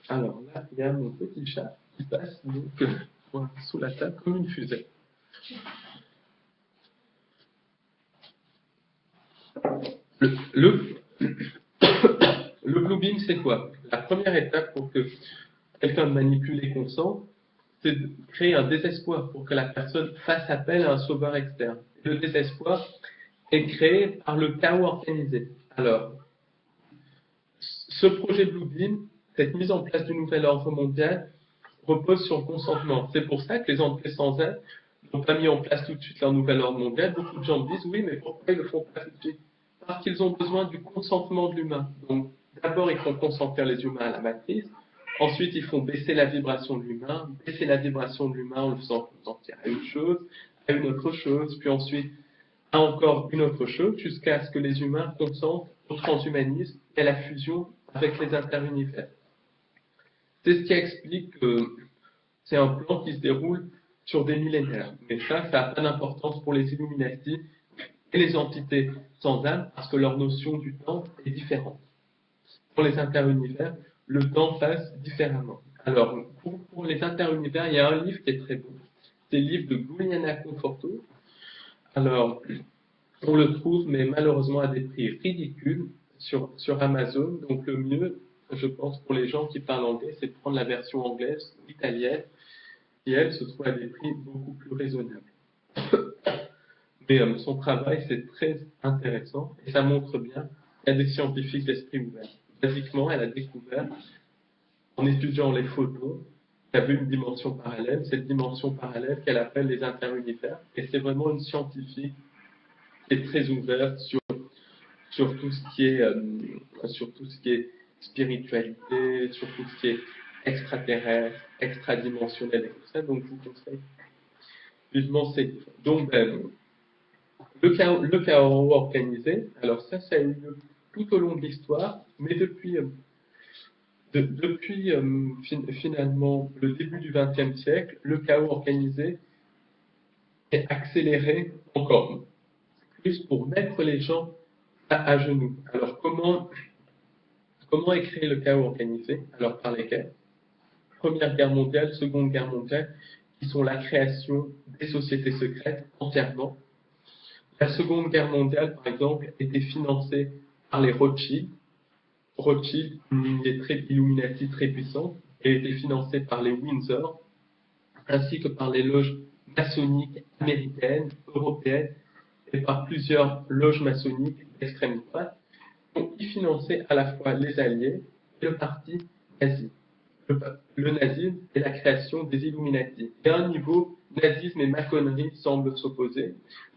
Alors là, il y a mon petit chat qui passe donc, sous la table comme une fusée. Le Blue Beam, c'est quoi? La première étape pour que quelqu'un manipule les consents, c'est de créer un désespoir pour que la personne fasse appel à un sauveur externe. Le désespoir est créé par le chaos organisé. Alors, ce projet Blue Beam, cette mise en place du nouvel ordre mondial, repose sur le consentement. C'est pour ça que les entités sans âme n'ont pas mis en place tout de suite leur nouvel ordre mondial. Beaucoup de gens me disent, oui, mais pourquoi ils ne le font pas tout de suite? Parce qu'ils ont besoin du consentement de l'humain. Donc, d'abord, ils font consentir les humains à la matrice. Ensuite, ils font baisser la vibration de l'humain, en le faisant consentir à une chose, à une autre chose, puis ensuite à encore une autre chose, jusqu'à ce que les humains consentent au transhumanisme et à la fusion avec les interunivers. C'est ce qui explique que c'est un plan qui se déroule sur des millénaires. Mais ça n'a pas d'importance pour les Illuminati et les entités sans âme, parce que leur notion du temps est différente. Pour les interunivers, le temps passe différemment. Alors, pour les interunivers, il y a un livre qui est très beau. C'est le livre de Juliana Conforto. Alors, on le trouve, mais malheureusement à des prix ridicules sur Amazon. Donc, le mieux, je pense, pour les gens qui parlent anglais, c'est de prendre la version anglaise ou italienne, qui, elle, se trouve à des prix beaucoup plus raisonnables. Mais son travail, c'est très intéressant et ça montre bien qu'il y a des scientifiques d'esprit ouvert. Basiquement, elle a découvert, en étudiant les photons, qu'il y avait une dimension parallèle, cette dimension parallèle qu'elle appelle les interunivers. Et c'est vraiment une scientifique qui est très ouverte sur tout ce qui est spiritualité, sur tout ce qui est extraterrestre, extradimensionnel et tout ça, donc je vous conseille vivement ces livres. Donc, le chaos organisé, alors ça a eu lieu tout au long de l'histoire, mais depuis finalement le début du XXe siècle, le chaos organisé est accéléré encore plus pour mettre les gens à genoux. Alors comment est créé le chaos organisé? Alors par les guerres. Première Guerre mondiale, Seconde Guerre mondiale, qui sont la création des sociétés secrètes entièrement. La Seconde Guerre mondiale, par exemple, était financée par les Rothschild. Rothschild, une lignée Illuminati très puissante, et était financée par les Windsor, ainsi que par les loges maçonniques américaines, européennes, et par plusieurs loges maçonniques d'extrême droite. Donc, ils finançaient à la fois les Alliés et le parti nazi. Le nazisme est la création des Illuminati. Et à un niveau, nazisme et maçonnerie semblent s'opposer,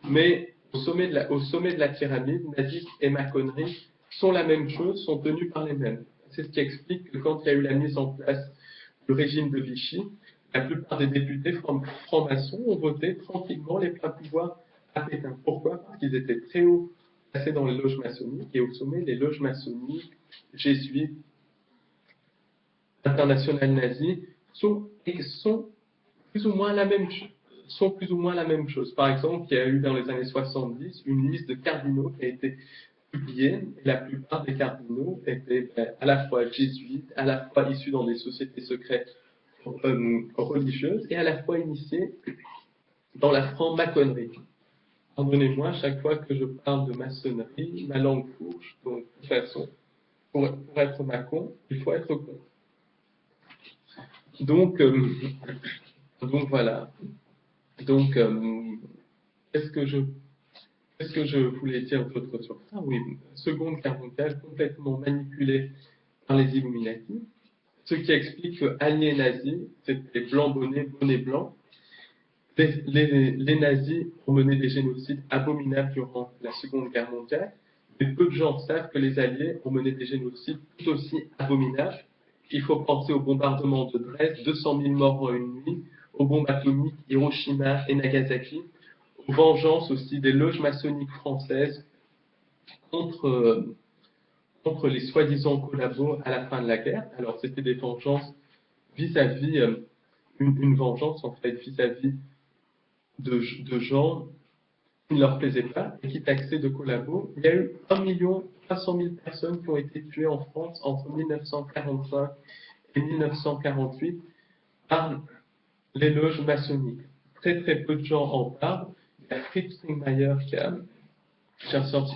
mais au sommet de la pyramide, nazisme et maçonnerie sont la même chose, sont tenus par les mêmes. C'est ce qui explique que quand il y a eu la mise en place du régime de Vichy, la plupart des députés francs-maçons ont voté tranquillement les pleins pouvoirs à Pétain. Pourquoi? Parce qu'ils étaient très haut placés dans les loges maçonniques, et au sommet, les loges maçonniques, jésuites, internationales nazies sont plus ou moins la même chose. Par exemple, il y a eu dans les années 70 une liste de cardinaux qui a été publiée, et la plupart des cardinaux étaient à la fois jésuites, à la fois issus dans des sociétés secrètes religieuses, et à la fois initiés dans la franc-maçonnerie. Pardonnez-moi, chaque fois que je parle de maçonnerie, ma langue fourche. Donc, de toute façon, pour être macon, il faut être con. Donc voilà. Donc, qu'est-ce que je voulais dire d'autre sur ça? Oui, Seconde Guerre mondiale complètement manipulée par les Illuminati, ce qui explique que alliés nazis, c'était blanc bonnet blanc. Les nazis ont mené des génocides abominables durant la Seconde Guerre mondiale, mais peu de gens savent que les Alliés ont mené des génocides tout aussi abominables. Il faut penser au bombardement de Dresde, 200 000 morts en une nuit, aux bombes atomiques Hiroshima et Nagasaki, aux vengeances aussi des loges maçonniques françaises contre les soi-disant collabos à la fin de la guerre. Alors c'était des vengeances vis-à-vis, une vengeance en fait vis-à-vis de gens qui ne leur plaisaient pas et qui taxaient de collabos. Il y a eu 1 300 000 personnes qui ont été tuées en France entre 1945 et 1948 par les loges maçonniques. Très très peu de gens en parlent. Il y a Fritz Springmeier,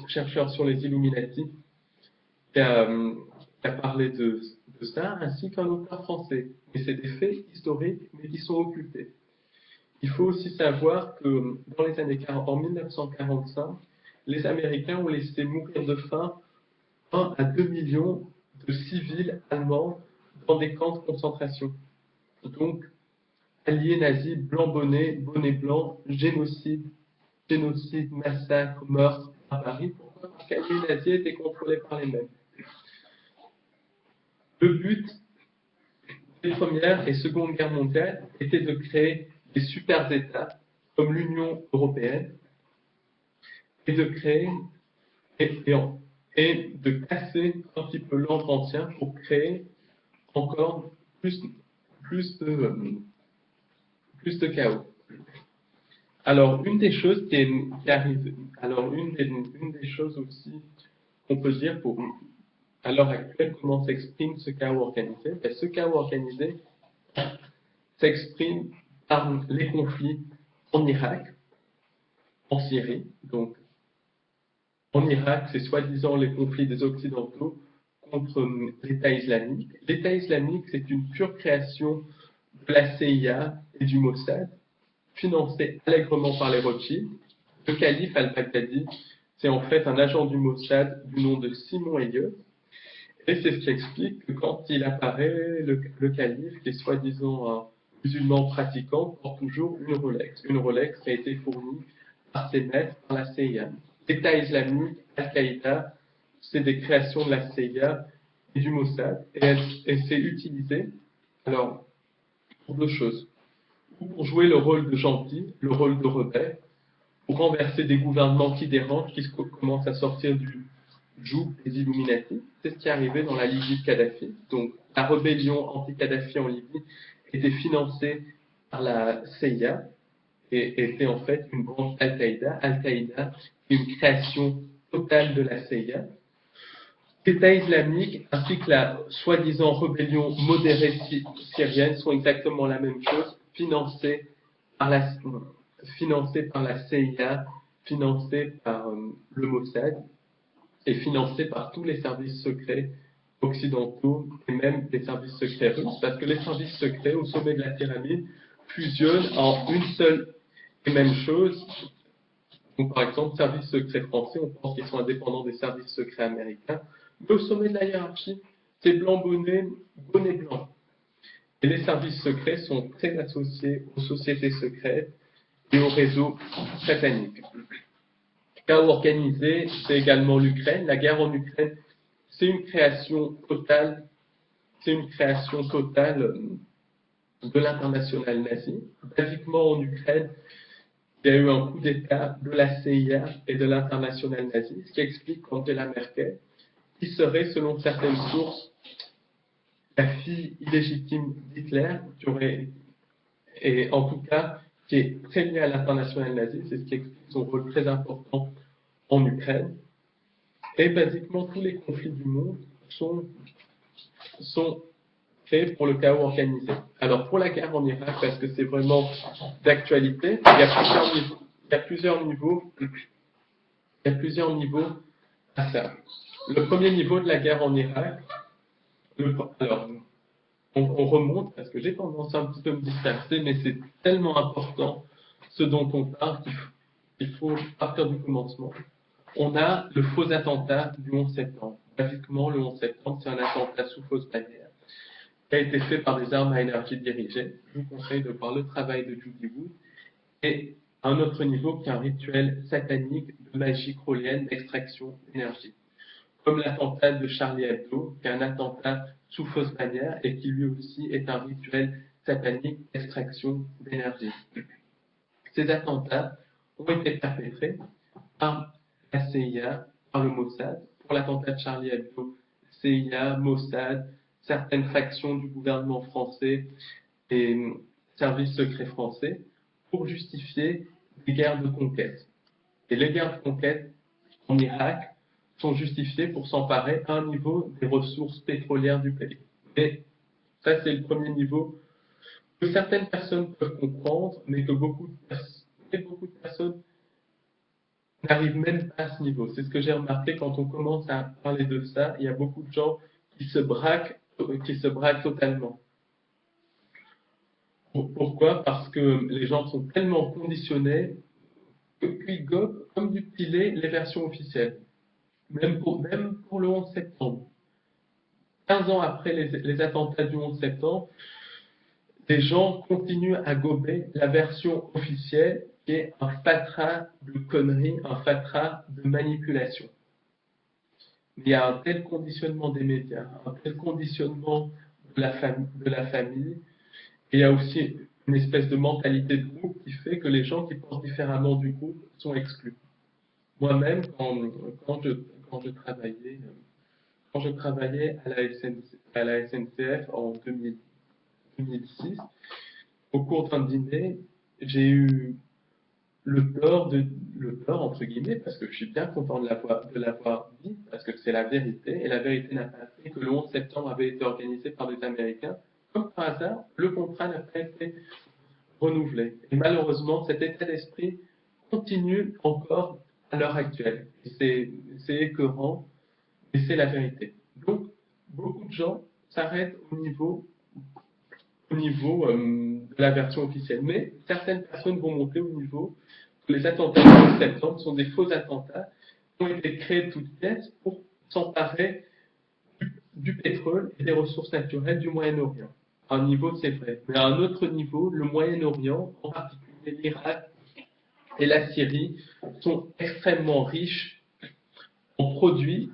chercheur sur les Illuminati, qui a parlé de ça, ainsi qu'un auteur français. Mais c'est des faits historiques, mais qui sont occultés. Il faut aussi savoir que dans les années 40, en 1945, les Américains ont laissé mourir de faim 1 à 2 millions de civils allemands dans des camps de concentration. Donc, alliés nazis, blanc bonnet blanc, génocide, massacre, meurtre à Paris. Pourquoi? Parce qu'alliés nazis étaient contrôlés par les mêmes. Le but des Première et Seconde Guerre mondiale était de créer des super-États comme l'Union européenne et de créer et de casser un petit peu l'ordre ancien pour créer encore plus de chaos. Alors, une des choses qui arrive, alors une des choses aussi qu'on peut dire à l'heure actuelle, comment s'exprime ce chaos organisé? Ben, ce chaos organisé s'exprime par les conflits en Irak, en Syrie. Donc, en Irak, c'est soi-disant les conflits des Occidentaux contre l'État islamique. L'État islamique, c'est une pure création de la CIA et du Mossad, financée allègrement par les Rothschild. Le calife al-Baghdadi, c'est en fait un agent du Mossad du nom de Simon Elliott. Et c'est ce qui explique que quand il apparaît, le calife, qui est soi-disant un musulman pratiquant, porte toujours une Rolex. Une Rolex qui a été fournie par ses maîtres, par la CIA. L'État islamique, Al-Qaïda, c'est des créations de la CIA et du Mossad. Et c'est utilisé Alors, pour deux choses. Ou pour jouer le rôle de gentil, le rôle de rebelle, pour renverser des gouvernements qui dérangent, qui commencent à sortir du joug des Illuminati. C'est ce qui est arrivé dans la Libye de Kadhafi. Donc, la rébellion anti-Kadhafi en Libye était financée par la CIA et était en fait une branche Al-Qaïda. Al-Qaïda est une création totale de la CIA. L'État islamique ainsi que la soi-disant rébellion modérée syrienne sont exactement la même chose, financée par la CIA, financée par le Mossad et financée par tous les services secrets occidentaux et même les services secrets russes, parce que les services secrets au sommet de la pyramide fusionnent en une seule et même chose. Donc, par exemple, services secrets français, on pense qu'ils sont indépendants des services secrets américains, mais au sommet de la hiérarchie, c'est blanc bonnet, bonnet blanc. Et les services secrets sont très associés aux sociétés secrètes et aux réseaux sataniques. Chaos organisé, c'est également l'Ukraine. La guerre en Ukraine, c'est une création totale de l'international nazi. Basiquement, en Ukraine, il y a eu un coup d'État de la CIA et de l'international nazi, ce qui explique qu'Angela Merkel, qui serait, selon certaines sources, la fille illégitime d'Hitler, et en tout cas, qui est très liée à l'international nazi, c'est ce qui explique son rôle très important en Ukraine. Et basiquement, tous les conflits du monde sont faits pour le chaos organisé. Alors, pour la guerre en Irak, parce que c'est vraiment d'actualité, il y a plusieurs niveaux à ça. Le premier niveau de la guerre en Irak, alors, on remonte, parce que j'ai tendance à un petit peu me disperser, mais c'est tellement important ce dont on parle qu'il faut partir du commencement. On a le faux attentat du 11 septembre. Basiquement, le 11 septembre, c'est un attentat sous fausse bannière qui a été fait par des armes à énergie dirigée. Je vous conseille de voir le travail de Judy Wood. Et un autre niveau qui est un rituel satanique de magie crowleyenne d'extraction d'énergie. Comme l'attentat de Charlie Hebdo, qui est un attentat sous fausse bannière et qui lui aussi est un rituel satanique d'extraction d'énergie. Ces attentats ont été perpétrés par la CIA, par le Mossad. Pour l'attentat de Charlie Hebdo, CIA, Mossad, certaines factions du gouvernement français et services secrets français, pour justifier des guerres de conquête. Et les guerres de conquête en Irak sont justifiées pour s'emparer à un niveau des ressources pétrolières du pays. Et ça, c'est le premier niveau que certaines personnes peuvent comprendre, mais que beaucoup de personnes n'arrivent même pas à ce niveau. C'est ce que j'ai remarqué quand on commence à parler de ça. Il y a beaucoup de gens qui se braquent totalement. Pourquoi? Parce que les gens sont tellement conditionnés qu'ils gobent comme du petit lait les versions officielles. Même pour le 11 septembre. 15 ans après les attentats du 11 septembre, les gens continuent à gober la version officielle qui est un fatras de conneries, un fatras de manipulation. Il y a un tel conditionnement des médias, un tel conditionnement de la famille, et il y a aussi une espèce de mentalité de groupe qui fait que les gens qui pensent différemment du groupe sont exclus. Moi-même, quand je travaillais à la SNCF en 2006, au cours d'un dîner, j'ai eu le tort, entre guillemets, parce que je suis bien content de l'avoir dit, parce que c'est la vérité, et la vérité n'a pas été que le 11 septembre avait été organisé par des Américains. Comme par hasard, le contrat n'a pas été renouvelé. Et malheureusement, cet état d'esprit continue encore à l'heure actuelle. C'est écœurant, mais c'est la vérité. Donc, beaucoup de gens s'arrêtent au niveau de la version officielle. Mais certaines personnes vont monter au niveau que les attentats du 11 septembre sont des faux attentats qui ont été créés de toutes pièces pour s'emparer du pétrole et des ressources naturelles du Moyen-Orient. À un niveau, c'est vrai. Mais à un autre niveau, le Moyen-Orient, en particulier l'Irak et la Syrie, sont extrêmement riches en produits,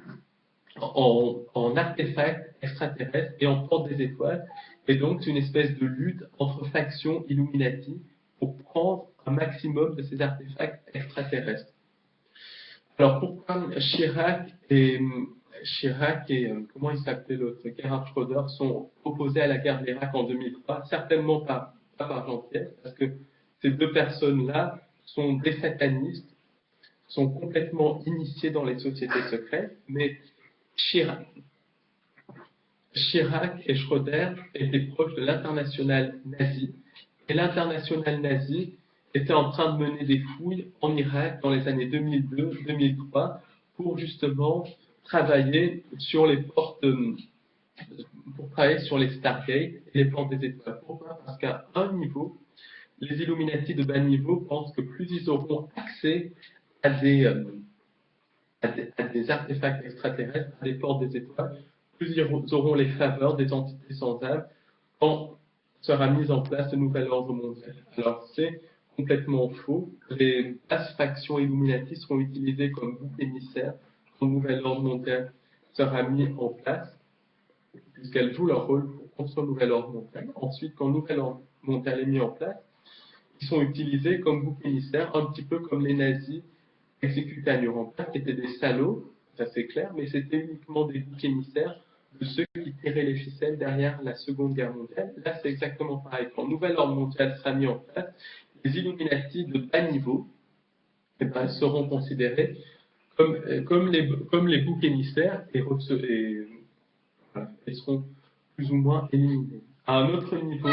en artefacts extraterrestres et en portes des étoiles. Et donc, c'est une espèce de lutte entre factions Illuminati pour prendre un maximum de ces artefacts extraterrestres. Alors, pourquoi Chirac et comment il s'appelait l'autre, Gerhard Schröder, sont opposés à la guerre de l'Irak en 2003? Certainement pas par Jean-Pierre, parce que ces deux personnes-là sont des satanistes, sont complètement initiés dans les sociétés secrètes, mais Chirac et Schröder étaient proches de l'internationale nazie, et l'internationale nazie était en train de mener des fouilles en Irak dans les années 2002-2003 pour justement travailler sur les portes, pour travailler sur les Stargate et les portes des étoiles. Pourquoi? Parce qu'à un niveau, les Illuminati de bas niveau pensent que plus ils auront accès à des artefacts extraterrestres, à des portes des étoiles, plus ils auront les faveurs des entités sans âme quand sera mise en place le nouvel ordre mondial. Alors c'est complètement faux. Les basses factions Illuminati seront utilisées comme bouc émissaire quand le nouvel ordre mondial sera mis en place, puisqu'elles jouent leur rôle pour construire le nouvel ordre mondial. Ensuite, quand le nouvel ordre mondial est mis en place, ils sont utilisés comme bouc émissaire, un petit peu comme les nazis exécutés à Nuremberg, qui étaient des salauds, ça c'est clair, mais c'était uniquement des boucs émissaires de ceux qui tiraient les ficelles derrière la Seconde Guerre mondiale. Là, c'est exactement pareil. Quand le nouvel ordre mondial sera mis en place, les Illuminati de bas niveau seront considérés comme les boucs émissaires et seront plus ou moins éliminés. À un autre niveau,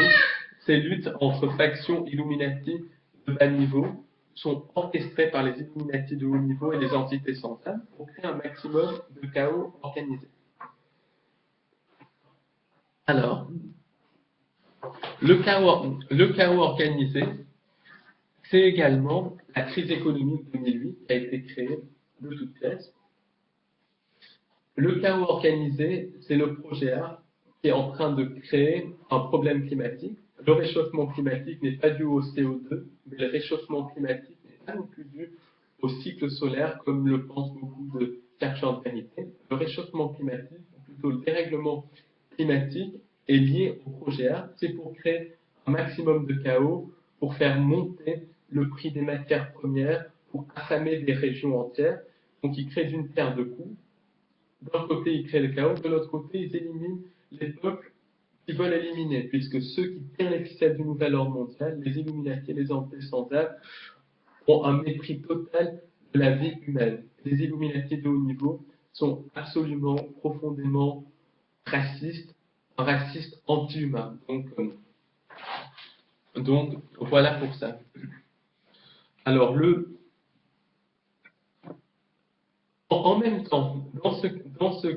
ces luttes entre factions Illuminati de bas niveau sont orchestrées par les Illuminati de haut niveau et les entités sans âme pour créer un maximum de chaos organisé. Alors, le chaos organisé, c'est également la crise économique 2008 qui a été créée de toutes pièces. Le chaos organisé, c'est le projet A qui est en train de créer un problème climatique. Le réchauffement climatique n'est pas dû au CO2, mais le réchauffement climatique n'est pas non plus dû au cycle solaire, comme le pensent beaucoup de chercheurs de vérité. Le réchauffement climatique, ou plutôt le dérèglement climatique, est lié au projet A. C'est pour créer un maximum de chaos, pour faire monter le prix des matières premières, pour affamer des régions entières. Donc, il crée d'une pierre deux coups. D'un côté, ils créent le chaos, de l'autre côté, ils éliminent les peuples qu'ils veulent éliminer, puisque ceux qui tirent les ficelles du nouvel ordre mondial, les Illuminati, les entités sans âme, ont un mépris total de la vie humaine. Les Illuminati de haut niveau sont absolument, profondément racistes, anti-humains. Donc, voilà pour ça. Alors, en même temps, dans ce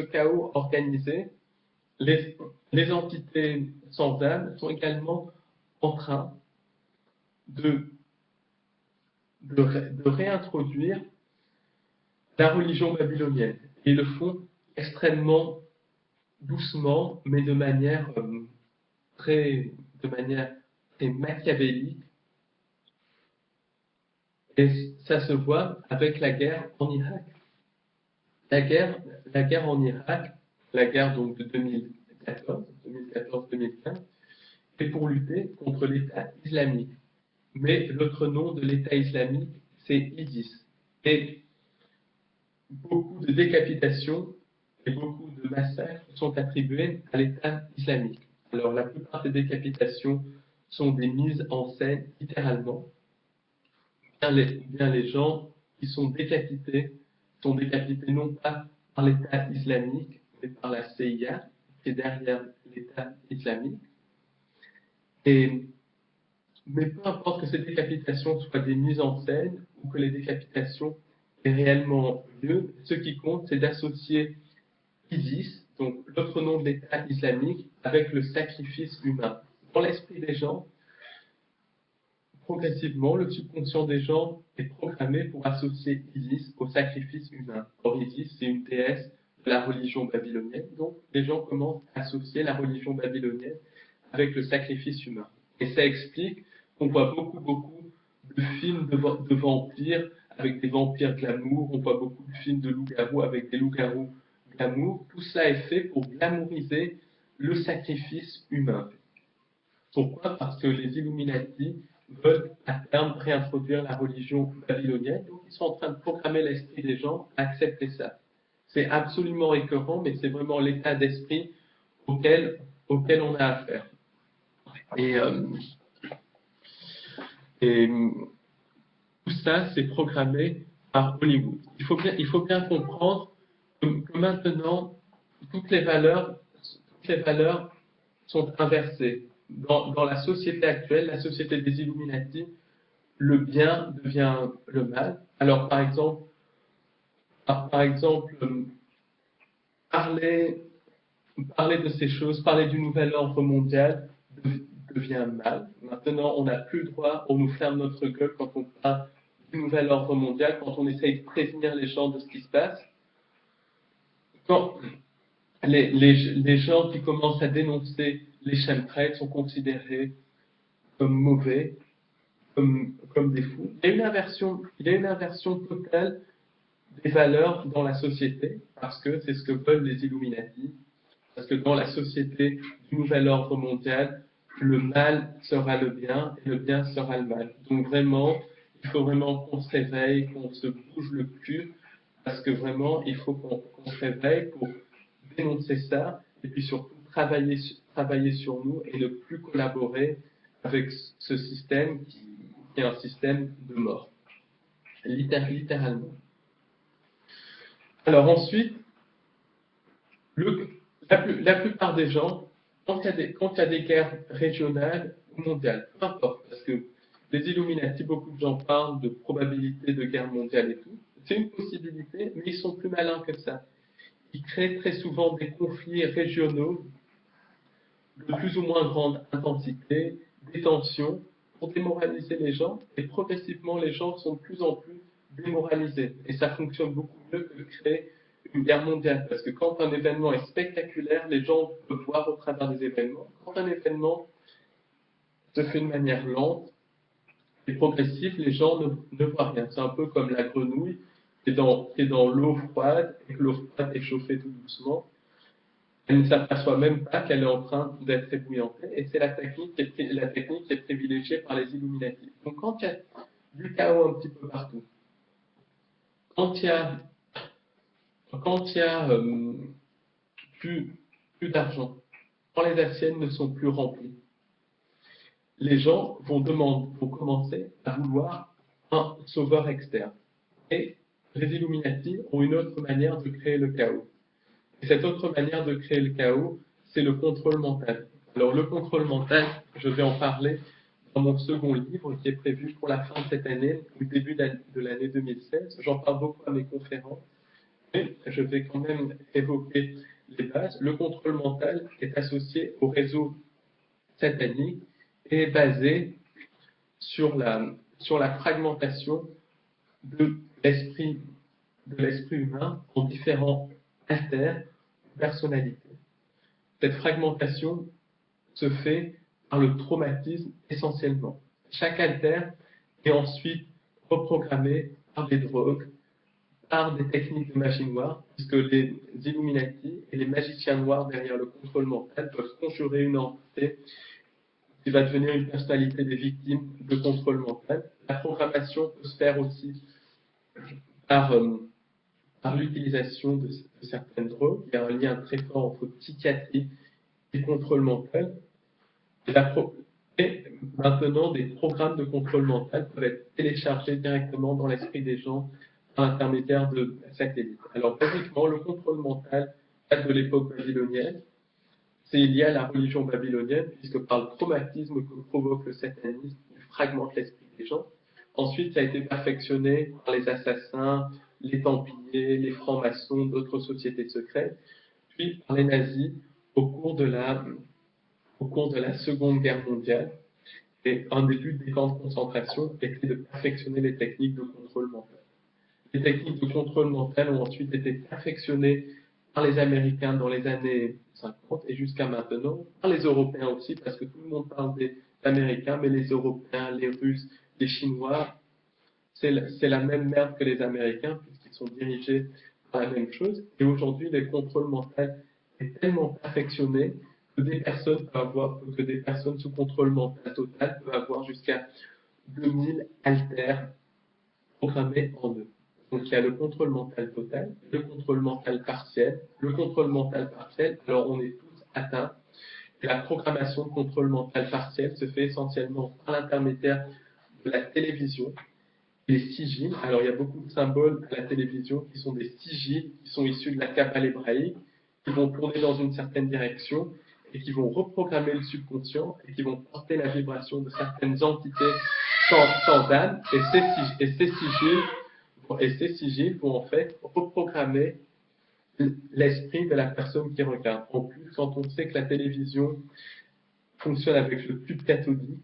chaos organisé, les entités sans âme sont également en train de réintroduire la religion babylonienne. Et ils le font extrêmement doucement, mais de manière très machiavélique. Et ça se voit avec la guerre en Irak. La guerre en Irak, la guerre donc de 2014-2015, est pour lutter contre l'État islamique. Mais l'autre nom de l'État islamique, c'est ISIS. Et beaucoup de décapitations et beaucoup de massacres sont attribués à l'État islamique. Alors la plupart des décapitations sont des mises en scène littéralement. Bien les gens qui sont décapités non pas par l'État islamique, mais par la CIA, qui est derrière l'État islamique. Mais peu importe que ces décapitations soient des mises en scène ou que les décapitations aient réellement lieu, ce qui compte, c'est d'associer ISIS, donc l'autre nom de l'État islamique, avec le sacrifice humain. Dans l'esprit des gens, progressivement, le subconscient des gens est programmé pour associer Isis au sacrifice humain. Or, Isis, c'est une déesse de la religion babylonienne, donc les gens commencent à associer la religion babylonienne avec le sacrifice humain. Et ça explique qu'on voit beaucoup de films de vampires avec des vampires glamour, on voit beaucoup de films de loups-garous avec des loups-garous glamour. Tout cela est fait pour glamouriser le sacrifice humain. Pourquoi? Parce que les Illuminati veulent à terme réintroduire la religion babylonienne, donc ils sont en train de programmer l'esprit des gens à accepter ça. C'est absolument écœurant, mais c'est vraiment l'état d'esprit auquel on a affaire. Et, et tout ça, c'est programmé par Hollywood. Il faut bien comprendre que maintenant, toutes les valeurs sont inversées. Dans la société actuelle, la société des Illuminati, le bien devient le mal. Alors, par exemple parler de ces choses, parler du nouvel ordre mondial devient mal. Maintenant, on n'a plus le droit, on nous ferme notre gueule quand on parle du nouvel ordre mondial, quand on essaye de prévenir les gens de ce qui se passe. Quand les gens qui commencent à dénoncer les chemtrails sont considérés comme mauvais, comme des fous. Il y a une inversion totale des valeurs dans la société, parce que c'est ce que veulent les Illuminati, parce que dans la société du nouvel ordre mondial, le mal sera le bien et le bien sera le mal. Donc vraiment, il faut vraiment qu'on se réveille, qu'on se bouge le cul, parce que vraiment, il faut qu'on se réveille pour dénoncer ça, et puis surtout travailler sur nous et ne plus collaborer avec ce système qui est un système de mort, littéralement. Alors ensuite, la plupart des gens, quand il y a des guerres régionales ou mondiales, peu importe, parce que les Illuminati, beaucoup de gens parlent de probabilité de guerre mondiale et tout. C'est une possibilité, mais ils sont plus malins que ça. Ils créent très souvent des conflits régionaux de plus ou moins grande intensité, des tensions, pour démoraliser les gens, et progressivement les gens sont de plus en plus démoralisés. Et ça fonctionne beaucoup mieux que de créer une guerre mondiale, parce que quand un événement est spectaculaire, les gens peuvent voir au travers des événements. Quand un événement se fait de manière lente et progressive, les gens ne voient rien. C'est un peu comme la grenouille qui est dans l'eau froide, et que l'eau froide est chauffée tout doucement. Elle ne s'aperçoit même pas qu'elle est en train d'être ébouillantée, et c'est la technique qui est privilégiée par les Illuminati. Donc quand il y a du chaos un petit peu partout, quand il y a, plus, plus d'argent, quand les assiettes ne sont plus remplies, les gens vont commencer à vouloir un sauveur externe. Et les Illuminati ont une autre manière de créer le chaos. Et cette autre manière de créer le chaos, c'est le contrôle mental. Alors le contrôle mental, je vais en parler dans mon second livre qui est prévu pour la fin de cette année, au début de l'année 2016. J'en parle beaucoup à mes conférences, mais je vais quand même évoquer les bases. Le contrôle mental est associé au réseau satanique et est basé sur la fragmentation de l'esprit humain en différents alters, personnalités. Cette fragmentation se fait par le traumatisme essentiellement. Chaque alter est ensuite reprogrammé par des drogues, par des techniques de magie noire, puisque les Illuminati et les magiciens noirs derrière le contrôle mental peuvent conjurer une entité qui va devenir une personnalité des victimes de contrôle mental. La programmation peut se faire aussi par l'utilisation de certaines drogues. Il y a un lien très fort entre psychiatrie et contrôle mental. Et maintenant, des programmes de contrôle mental peuvent être téléchargés directement dans l'esprit des gens par l'intermédiaire de satellites. Alors, basiquement, le contrôle mental date de l'époque babylonienne. C'est lié à la religion babylonienne, puisque par le traumatisme que provoque le satanisme, il fragmente l'esprit des gens. Ensuite, ça a été perfectionné par les assassins, les Templiers, les francs-maçons, d'autres sociétés secrètes, puis par les nazis au cours de la Seconde Guerre mondiale. Et un des buts des camps de concentration était de perfectionner les techniques de contrôle mental. Les techniques de contrôle mental ont ensuite été perfectionnées par les Américains dans les années 50 et jusqu'à maintenant, par les Européens aussi, parce que tout le monde parle des Américains, mais les Européens, les Russes, les Chinois, c'est la même merde que les Américains, puisqu'ils sont dirigés par la même chose. Et aujourd'hui, le contrôle mental est tellement perfectionné que des personnes sous contrôle mental total peuvent avoir jusqu'à 2000 haltères programmés en eux. Donc il y a le contrôle mental total, le contrôle mental partiel. Le contrôle mental partiel, alors on est tous atteints. Et la programmation de contrôle mental partiel se fait essentiellement par l'intermédiaire de la télévision, les sigils. Alors il y a beaucoup de symboles à la télévision qui sont des sigils, qui sont issus de la Kabbale hébraïque, qui vont tourner dans une certaine direction et qui vont reprogrammer le subconscient et qui vont porter la vibration de certaines entités sans âme. Et ces sigils vont en fait reprogrammer l'esprit de la personne qui regarde. En plus, quand on sait que la télévision fonctionne avec le tube cathodique,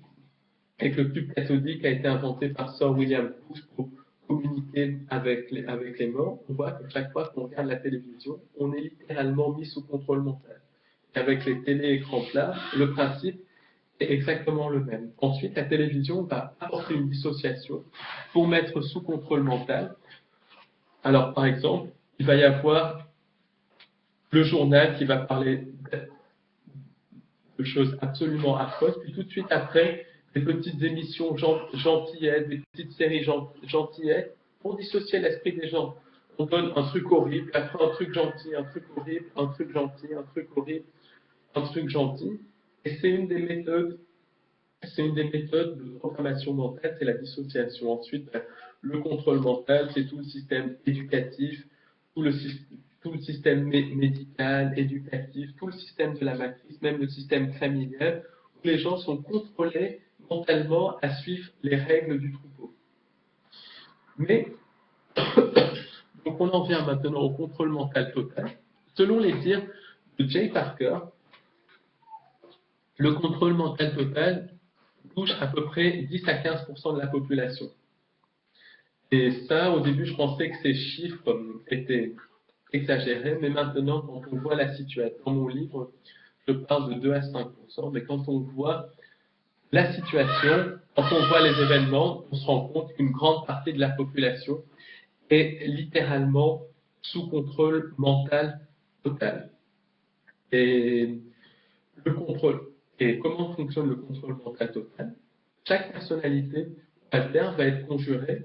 et que le tube cathodique a été inventé par Sir William Booth pour communiquer avec les morts, on voit que chaque fois qu'on regarde la télévision, on est littéralement mis sous contrôle mental. Et avec les télé-écrans plats, le principe est exactement le même. Ensuite, la télévision va apporter une dissociation pour mettre sous contrôle mental. Alors, par exemple, il va y avoir le journal qui va parler de choses absolument affreuses, puis tout de suite après, des petites émissions gentillettes, des petites séries gentillettes, pour dissocier l'esprit des gens. On donne un truc horrible, après un truc gentil, un truc horrible, un truc gentil, un truc horrible, un truc gentil. Et c'est une des méthodes de programmation mentale, c'est la dissociation. Ensuite, le contrôle mental, c'est tout le système éducatif, tout le système médical, éducatif, tout le système de la matrice, même le système familial, où les gens sont contrôlés mentalement à suivre les règles du troupeau. Mais, donc on en vient maintenant au contrôle mental total. Selon les dires de Jay Parker, le contrôle mental total touche à peu près 10 à 15% de la population. Et ça, au début, je pensais que ces chiffres étaient exagérés, mais maintenant, quand on voit la situation, dans mon livre, je parle de 2 à 5%, mais quand on voit la situation, quand on voit les événements, on se rend compte qu'une grande partie de la population est littéralement sous contrôle mental total. Et comment fonctionne le contrôle mental total? Chaque personnalité alterne va être conjurée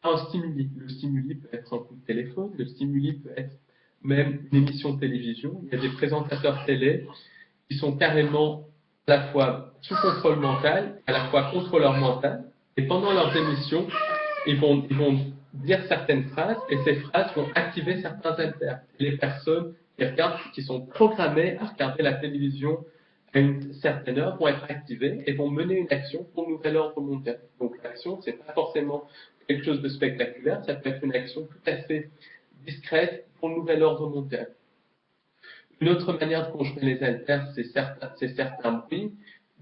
à un stimuli. Le stimuli peut être un coup de téléphone, le stimuli peut être même une émission de télévision. Il y a des présentateurs télé qui sont carrément à la fois sous contrôle mental, à la fois contrôleur mental, et pendant leurs émissions, ils vont dire certaines phrases, et ces phrases vont activer certains alters. Les personnes qui sont programmées à regarder la télévision à une certaine heure vont être activées et vont mener une action pour le nouvel ordre mondial. Donc l'action, c'est pas forcément quelque chose de spectaculaire, ça peut être une action tout à fait discrète pour le nouvel ordre mondial. Une autre manière de conjurer les alters, c'est certains bruits.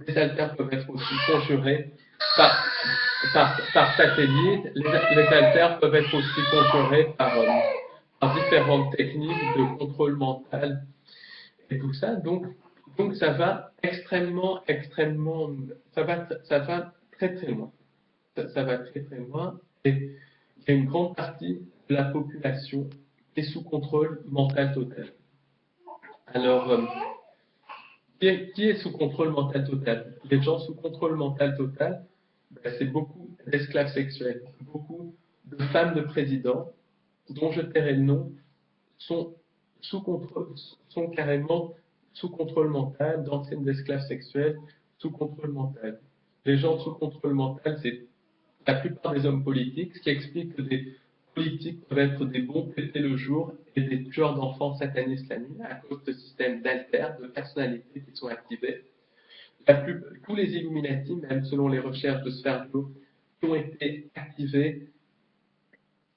Les alters peuvent être aussi conjurés par satellite. Les alters peuvent être aussi conjurés par différentes techniques de contrôle mental et tout ça. Donc ça va ça va très très loin. Ça va très très loin. Et il y a une grande partie de la population qui est sous contrôle mental total. Alors, qui est sous contrôle mental total? Les gens sous contrôle mental total, c'est beaucoup d'esclaves sexuels, beaucoup de femmes de présidents, dont je tairai le nom, sont carrément sous contrôle mental, d'anciennes esclaves sexuels sous contrôle mental. Les gens sous contrôle mental, c'est la plupart des hommes politiques, ce qui explique que des politiques peuvent être des bons pétés le jour et des tueurs d'enfants satanistes la nuit à cause de systèmes d'alters, de personnalités qui sont activés. Tous les Illuminati, même selon les recherches de Sferzo, qui ont été activés,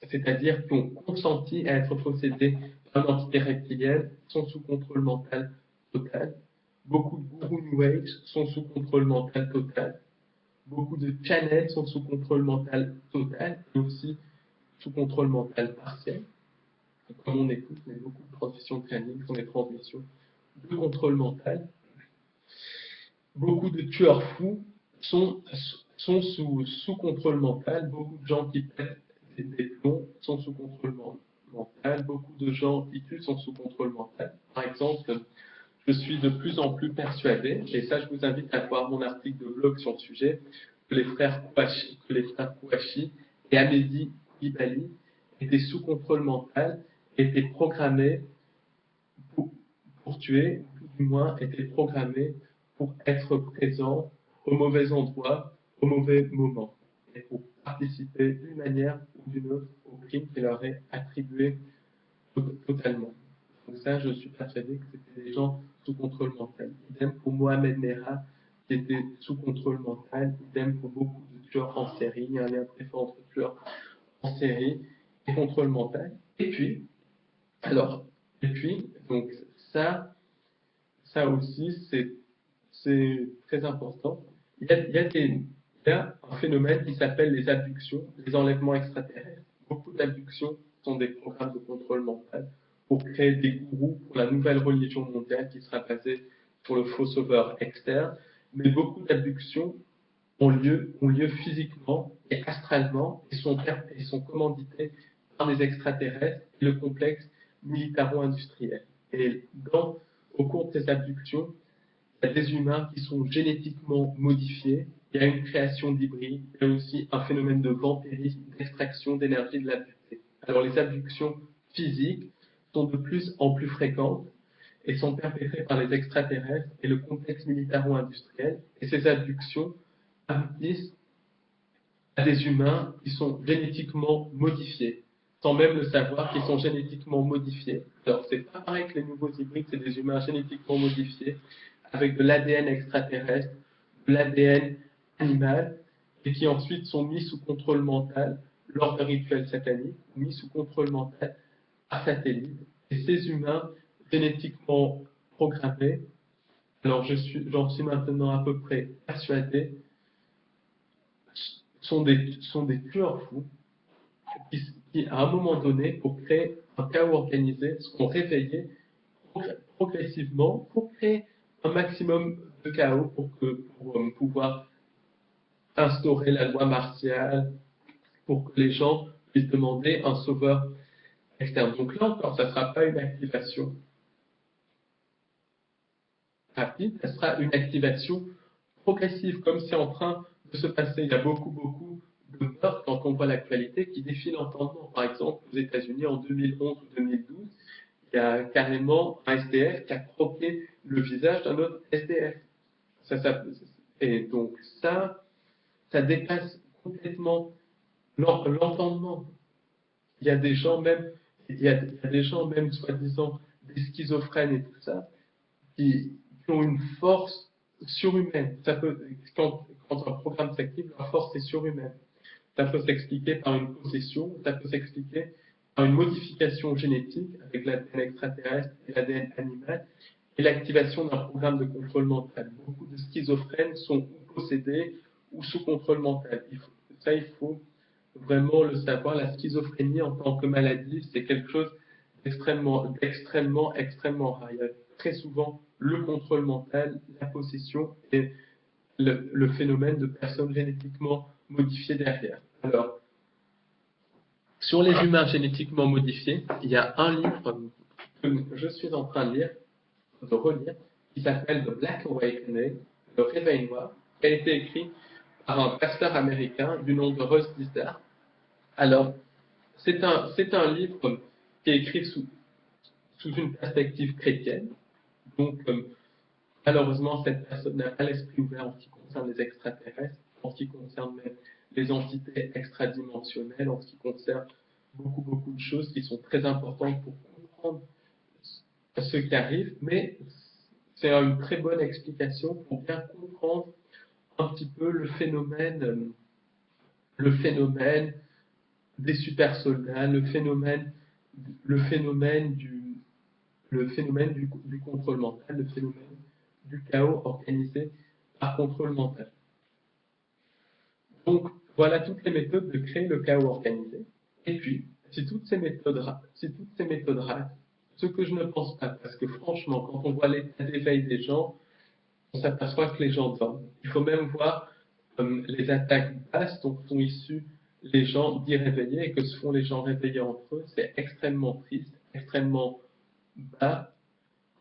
c'est-à-dire qui ont consenti à être possédés par une entité reptilienne, sont sous contrôle mental total. Beaucoup de gourous New Age sont sous contrôle mental total. Beaucoup de channels sont sous contrôle mental total et aussi sous contrôle mental partiel. Comme on écoute, mais beaucoup de transmissions de planning sont des transmissions de contrôle mental. Beaucoup de tueurs fous sont sous contrôle mental. Beaucoup de gens qui pètent des plombs sont sous contrôle mental. Beaucoup de gens qui tuent sont sous contrôle mental. Par exemple, je suis de plus en plus persuadé, et ça je vous invite à voir mon article de blog sur le sujet, que les frères Kouachi et Amédi Koulibaly étaient sous contrôle mental, étaient programmés pour tuer, ou tout du moins étaient programmés pour être présents au mauvais endroit, au mauvais moment, et pour participer d'une manière ou d'une autre au crime qui leur est attribué totalement. Donc ça, je suis persuadé que c'était des gens sous contrôle mental. Idem pour Mohamed Merah, qui était sous contrôle mental. Idem pour beaucoup de tueurs en série. Il y a un lien très fort entre tueurs en série et contrôle mental. Et puis, donc ça aussi, c'est très important. Il y a un phénomène qui s'appelle les abductions, les enlèvements extraterrestres. Beaucoup d'abductions sont des programmes de contrôle mental pour créer des gourous pour la nouvelle religion mondiale qui sera basée sur le faux sauveur externe. Mais beaucoup d'abductions ont lieu physiquement et astralement et sont commanditées par des extraterrestres et le complexe militaro-industriel. Et au cours de ces abductions, il y a des humains qui sont génétiquement modifiés, il y a une création d'hybrides, il y a aussi un phénomène de vampirisme, d'extraction d'énergie de la pureté. Alors les abductions physiques sont de plus en plus fréquentes et sont perpétrées par les extraterrestres et le complexe militaro-industriel. Et ces abductions aboutissent à des humains qui sont génétiquement modifiés, sans même le savoir, qui sont génétiquement modifiés. Alors, c'est pas pareil que les nouveaux hybrides, c'est des humains génétiquement modifiés, avec de l'ADN extraterrestre, de l'ADN animal, et qui ensuite sont mis sous contrôle mental lors de rituels sataniques, mis sous contrôle mental par satellite. Et ces humains génétiquement programmés, alors j'en suis maintenant à peu près persuadé, sont des tueurs fous qui, à un moment donné, pour créer un chaos organisé, seront réveillés progressivement pour créer un maximum de chaos pour pouvoir instaurer la loi martiale, pour que les gens puissent demander un sauveur externe. Donc là encore, ça ne sera pas une activation rapide, ça sera une activation progressive, comme c'est en train de se passer. Il y a beaucoup de meurtres quand on voit l'actualité qui défient l'entendement. Par exemple, aux États-Unis en 2011 ou 2012, il y a carrément un SDF qui a croqué le visage d'un autre SDF. Et donc ça dépasse complètement l'entendement. Il y a des gens même, il y a des gens même soi-disant des schizophrènes et tout ça, qui ont une force surhumaine. Quand un programme s'active, leur force est surhumaine. Ça peut s'expliquer par une possession, ça peut s'expliquer par une modification génétique avec l'ADN extraterrestre et l'ADN animal et l'activation d'un programme de contrôle mental. Beaucoup de schizophrènes sont possédés ou sous contrôle mental. Il faut vraiment le savoir. La schizophrénie en tant que maladie, c'est quelque chose extrêmement rare. Il y a très souvent le contrôle mental, la possession et le phénomène de personnes génétiquement modifiées derrière. Alors, sur les humains génétiquement modifiés, il y a un livre que je suis en train de relire, qui s'appelle The Black Awakening, le réveil noir, qui a été écrit par un pasteur américain du nom de Russ Dizdar. Alors, c'est un livre qui est écrit sous une perspective chrétienne. Donc, malheureusement, cette personne n'a pas l'esprit ouvert en ce qui concerne les extraterrestres, en ce qui concerne même les entités extradimensionnelles, en ce qui concerne beaucoup de choses qui sont très importantes pour comprendre ce qui arrive, mais c'est une très bonne explication pour bien comprendre un petit peu le phénomène des super soldats, le phénomène du contrôle mental, le phénomène du chaos organisé par contrôle mental. Donc, voilà toutes les méthodes de créer le chaos organisé. Et puis, si toutes ces méthodes ratent, ce que je ne pense pas, parce que franchement, quand on voit l'état d'éveil des gens, on s'aperçoit que les gens dorment. Il faut même voir les attaques basses dont sont issus les gens dits réveillés et que se font les gens réveillés entre eux. C'est extrêmement triste, extrêmement bas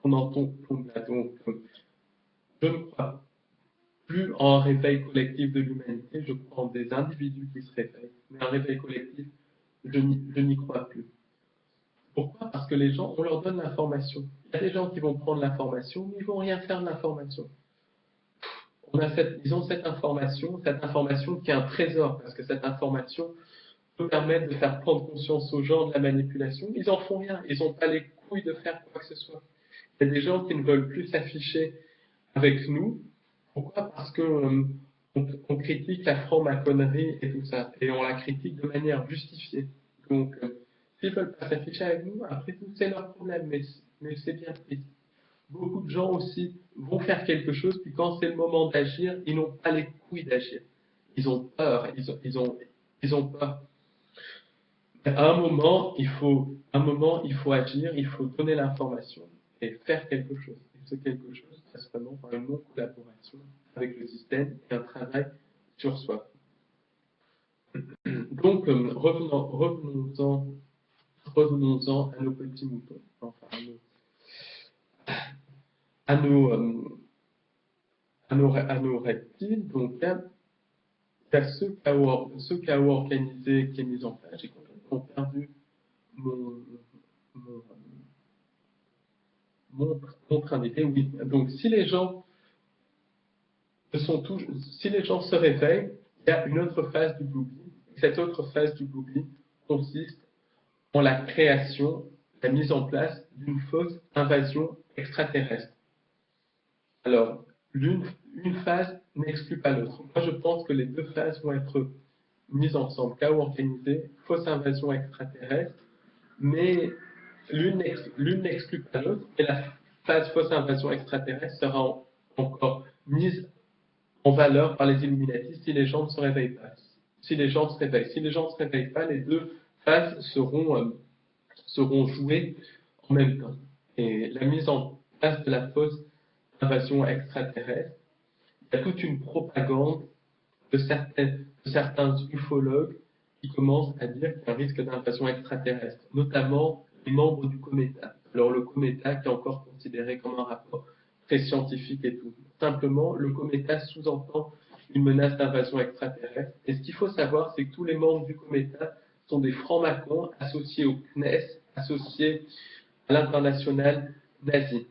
on en tombe là. Donc, je ne crois plus en un réveil collectif de l'humanité, je crois en des individus qui se réveillent. Mais un réveil collectif, je n'y crois plus. Pourquoi? Parce que les gens, on leur donne l'information. Il y a des gens qui vont prendre l'information, mais ils vont rien faire de l'information. Ils ont cette information qui est un trésor, parce que cette information peut permettre de faire prendre conscience aux gens de la manipulation. Ils en font rien, ils n'ont pas les couilles de faire quoi que ce soit. Il y a des gens qui ne veulent plus s'afficher avec nous. Pourquoi? Parce que on critique la franc-maçonnerie et tout ça, et on la critique de manière justifiée. Donc, s'ils ne veulent pas s'afficher avec nous, après tout, c'est leur problème, mais c'est bien triste. Beaucoup de gens aussi vont faire quelque chose, puis quand c'est le moment d'agir, ils n'ont pas les couilles d'agir. Ils ont peur, ils ont peur. À un moment, il faut agir, il faut donner l'information et faire quelque chose. Et ce quelque chose passe vraiment par une non-collaboration avec le système et un travail sur soi. Donc, revenons-en à nos petits moutons, enfin à nos reptiles. Donc, il y a ce chaos organisé qui est mis en place. J'ai complètement perdu mon, mon, mon train d'idée. Oui. Donc, si les gens se réveillent, il y a une autre phase du Blue Beam. Cette autre phase du Blue Beam consiste en la création, la mise en place d'une fausse invasion extraterrestre. Alors, une phase n'exclut pas l'autre. Moi, je pense que les deux phases vont être mises ensemble. Chaos organisé, fausse invasion extraterrestre, mais l'une n'exclut pas l'autre, et la phase fausse invasion extraterrestre sera encore mise en valeur par les Illuminati si les gens ne se réveillent pas. Si les gens se réveillent pas, les deux phases seront jouées en même temps. Et la mise en place de la fausse invasion extraterrestre, il y a toute une propagande de certains ufologues qui commencent à dire qu'il y a un risque d'invasion extraterrestre, notamment les membres du Cometa. Alors le Cometa qui est encore considéré comme un rapport très scientifique et tout. Simplement, le Cometa sous-entend une menace d'invasion extraterrestre. Et ce qu'il faut savoir, c'est que tous les membres du Cometa sont des francs-maçons associés au CNES, associés à l'international nazi.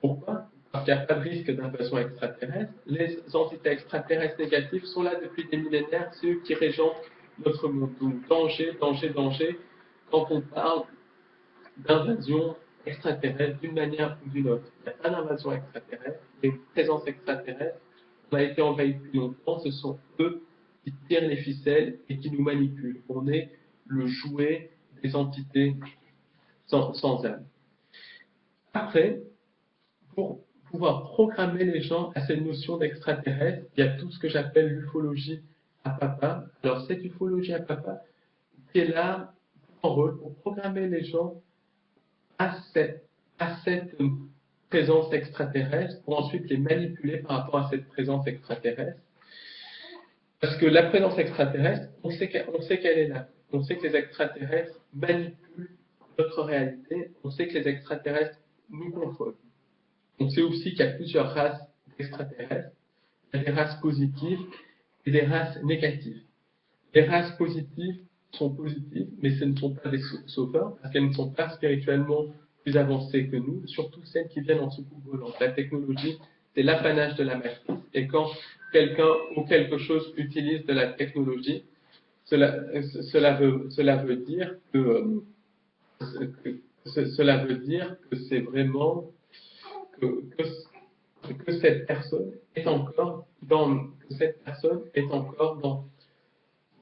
Pourquoi? Parce qu'il n'y a pas de risque d'invasion extraterrestre. Les entités extraterrestres négatives sont là depuis des millénaires, c'est eux qui régentent notre monde. Donc, danger, danger, danger, quand on parle d'invasion extraterrestre d'une manière ou d'une autre. Il n'y a pas d'invasion extraterrestre, il y a une présence extraterrestre. On a été envahi depuis longtemps, ce sont eux qui tirent les ficelles et qui nous manipulent. On est le jouet des entités sans âme. Après, pour pouvoir programmer les gens à cette notion d'extraterrestre, il y a tout ce que j'appelle l'ufologie à papa. Alors cette ufologie à papa qui est là en rôle pour programmer les gens à cette présence extraterrestre, pour ensuite les manipuler par rapport à cette présence extraterrestre. Parce que la présence extraterrestre, on sait qu'elle est là. On sait que les extraterrestres manipulent notre réalité. On sait que les extraterrestres nous confondent. On sait aussi qu'il y a plusieurs races extraterrestres. Il y a des races positives et des races négatives. Les races positives sont positives, mais ce ne sont pas des sauveurs, parce qu'elles ne sont pas spirituellement plus avancées que nous, surtout celles qui viennent en soucoupe volante. La technologie, c'est l'apanage de la matrice, et quand quelqu'un ou quelque chose utilise de la technologie, cela veut dire que c'est vraiment que cette personne est encore dans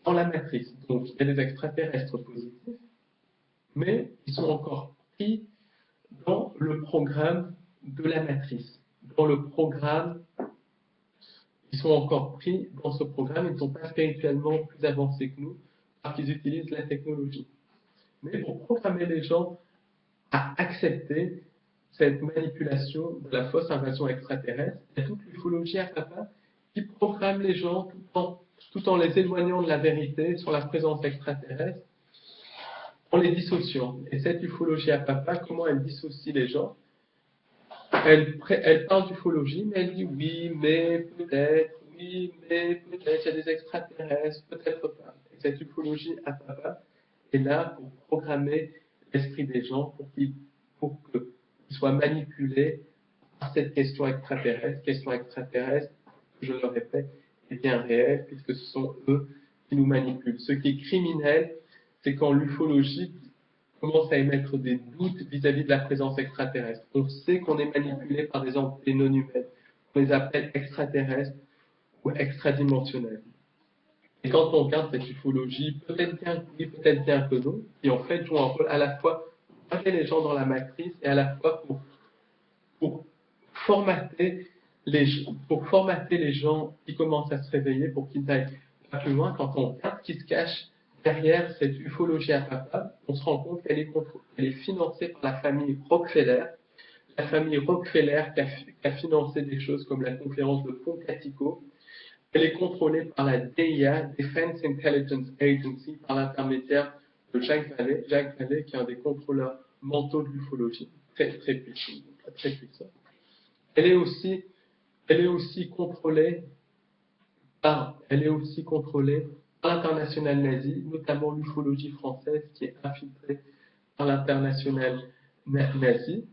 la matrice. Donc, il y a des extraterrestres positifs, mais ils sont encore pris dans le programme de la matrice. Ils sont encore pris dans ce programme, ils ne sont pas spirituellement plus avancés que nous, parce qu'ils utilisent la technologie. Mais pour programmer les gens à accepter cette manipulation de la fausse invasion extraterrestre, il y a toute l'ufologie à papa qui programme les gens tout en les éloignant de la vérité sur la présence extraterrestre, en les dissociant. Et cette ufologie à papa, comment elle dissocie les gens? elle parle d'ufologie, mais elle dit oui, mais peut-être, il y a des extraterrestres, peut-être pas. Et cette ufologie à papa est là pour programmer l'esprit des gens, pour qu'ils soient manipulés par cette question extraterrestre, je le répète, est bien réelle, puisque ce sont eux qui nous manipulent. Ce qui est criminel, c'est quand l'ufologie commence à émettre des doutes vis-à-vis de la présence extraterrestre. On sait qu'on est manipulé par des entités non humaines. On les appelle extraterrestres ou extradimensionnels. Et quand on regarde cette ufologie, peut-être bien que oui, peut-être bien que non, qui en fait joue un rôle à la fois pour garder les gens dans la matrice et à la fois pour formater pour formater les gens qui commencent à se réveiller pour qu'ils aillent pas plus loin. Quand on regarde ce qui se cache derrière cette ufologie à papa, on se rend compte qu'elle est financée par la famille Rockefeller. La famille Rockefeller qui a financé des choses comme la conférence de Poncatico. Elle est contrôlée par la DIA, Defense Intelligence Agency, par l'intermédiaire de Jacques Vallée. Jacques Vallée, qui est un des contrôleurs mentaux de l'ufologie, très, très puissant, très puissant. Elle est aussi contrôlée par l'international nazi, notamment l'ufologie française qui est infiltrée par l'international nazi.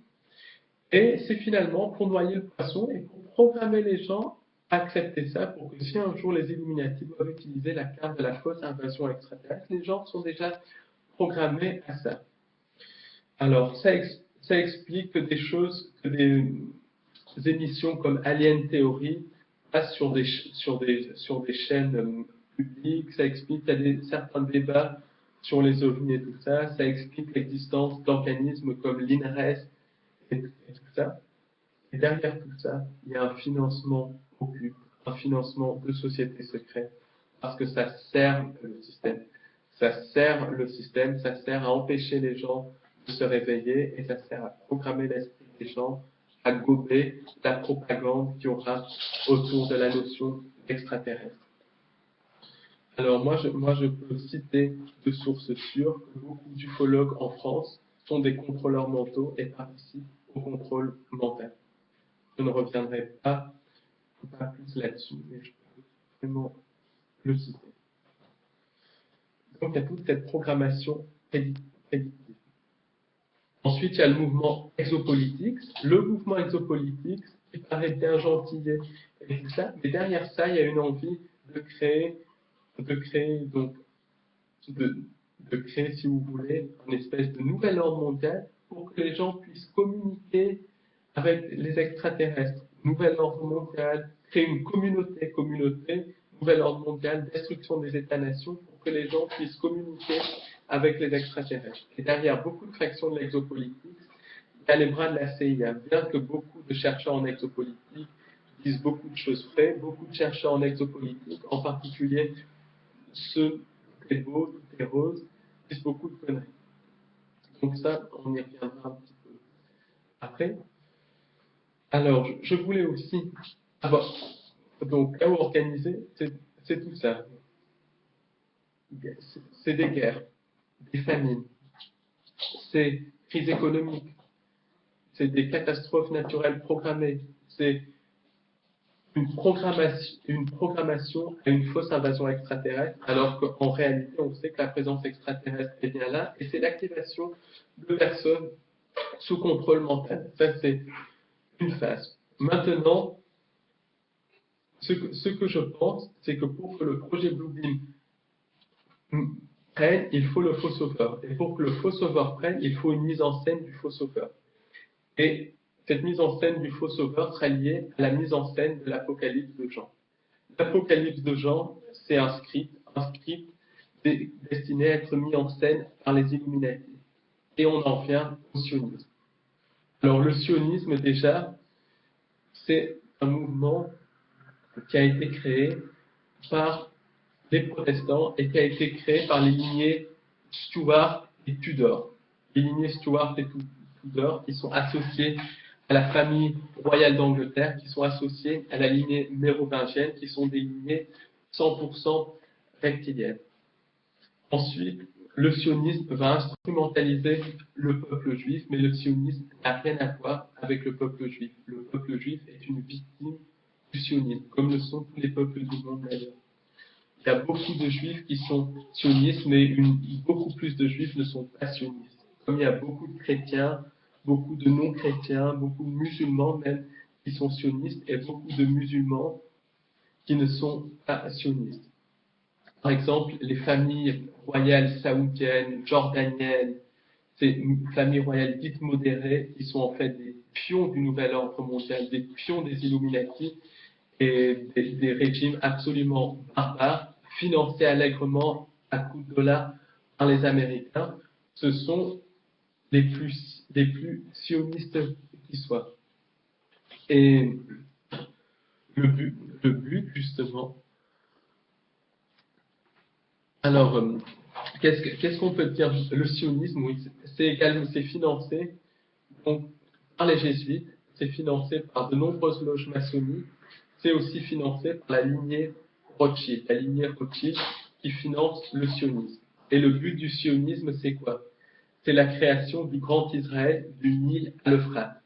Et c'est finalement pour noyer le poisson et pour programmer les gens à accepter ça, pour que si un jour les Illuminati doivent utiliser la carte de la fausse invasion extraterrestre, les gens sont déjà programmés à ça. Alors, ça explique que des choses, que des émissions comme Alien Theory passent sur des chaînes publiques, ça explique qu'il y a certains débats sur les ovnis et tout ça, ça explique l'existence d'organismes comme l'INRES et tout ça. Et derrière tout ça, il y a un financement occulte, un financement de sociétés secrètes, parce que ça sert le système. Ça sert le système, ça sert à empêcher les gens de se réveiller et ça sert à programmer l'esprit des gens, à gober la propagande qu'il y aura autour de la notion extraterrestre. Alors moi je peux citer de sources sûres que beaucoup d'ufologues en France sont des contrôleurs mentaux et participent au contrôle mental. Je ne reviendrai pas plus là-dessus, mais je peux vraiment le citer. Donc il y a toute cette programmation prédictive. Ensuite, il y a le mouvement exopolitique. Le mouvement exopolitique, qui paraît bien gentillet et tout ça, mais derrière ça, il y a une envie de créer, si vous voulez, une espèce de nouvel ordre mondial pour que les gens puissent communiquer avec les extraterrestres. Nouvel ordre mondial, créer une communauté, nouvel ordre mondial, destruction des États-nations pour que les gens puissent communiquer avec les extraterrestres. Et derrière beaucoup de fractions de l'exopolitique, il y a les bras de la CIA. Bien que beaucoup de chercheurs en exopolitique disent beaucoup de choses vraies, beaucoup de chercheurs en exopolitique, en particulier ceux tout est beau, tout est rose, disent beaucoup de conneries. Donc ça, on y reviendra un petit peu après. Alors, je voulais aussi avoir, donc, chaos organisé, c'est tout ça. C'est des guerres, des famines, c'est crise économique, c'est des catastrophes naturelles programmées, c'est une programmation à une fausse invasion extraterrestre, alors qu'en réalité, on sait que la présence extraterrestre est bien là, et c'est l'activation de personnes sous contrôle mental. Ça, c'est une phase. Maintenant, ce que je pense, c'est que pour que le projet Bluebeam prenne, il faut le faux sauveur. Et pour que le faux sauveur prenne, il faut une mise en scène du faux sauveur. Et cette mise en scène du faux sauveur sera liée à la mise en scène de l'Apocalypse de Jean. L'Apocalypse de Jean, c'est un script destiné à être mis en scène par les Illuminati. Et on en vient au sionisme. Alors le sionisme, déjà, c'est un mouvement qui a été créé par les protestants et qui a été créé par les lignées Stuart et Tudor. Les lignées Stuart et Tudor qui sont associées à la famille royale d'Angleterre, qui sont associées à la lignée mérovingienne, qui sont des lignées 100% reptiliennes. Ensuite, le sionisme va instrumentaliser le peuple juif, mais le sionisme n'a rien à voir avec le peuple juif. Le peuple juif est une victime du sionisme, comme le sont tous les peuples du monde d'ailleurs. Il y a beaucoup de juifs qui sont sionistes, mais beaucoup plus de juifs ne sont pas sionistes. Comme il y a beaucoup de chrétiens, beaucoup de non-chrétiens, beaucoup de musulmans même qui sont sionistes, et beaucoup de musulmans qui ne sont pas sionistes. Par exemple, les familles royales saoudiennes, jordaniennes, ces familles royales dites modérées, qui sont en fait des pions du nouvel ordre mondial, des pions des Illuminati, et des régimes absolument barbares, financés allègrement à coups de dollars par les Américains, ce sont les plus sionistes qui soient. Et le but justement, alors, qu'est-ce qu'on peut dire? Le sionisme, oui, c'est financé donc, par les jésuites, c'est financé par de nombreuses loges maçonniques, c'est aussi financé par la lignée Rothschild qui finance le sionisme. Et le but du sionisme, c'est quoi? C'est la création du Grand Israël du Nil à l'Euphrate.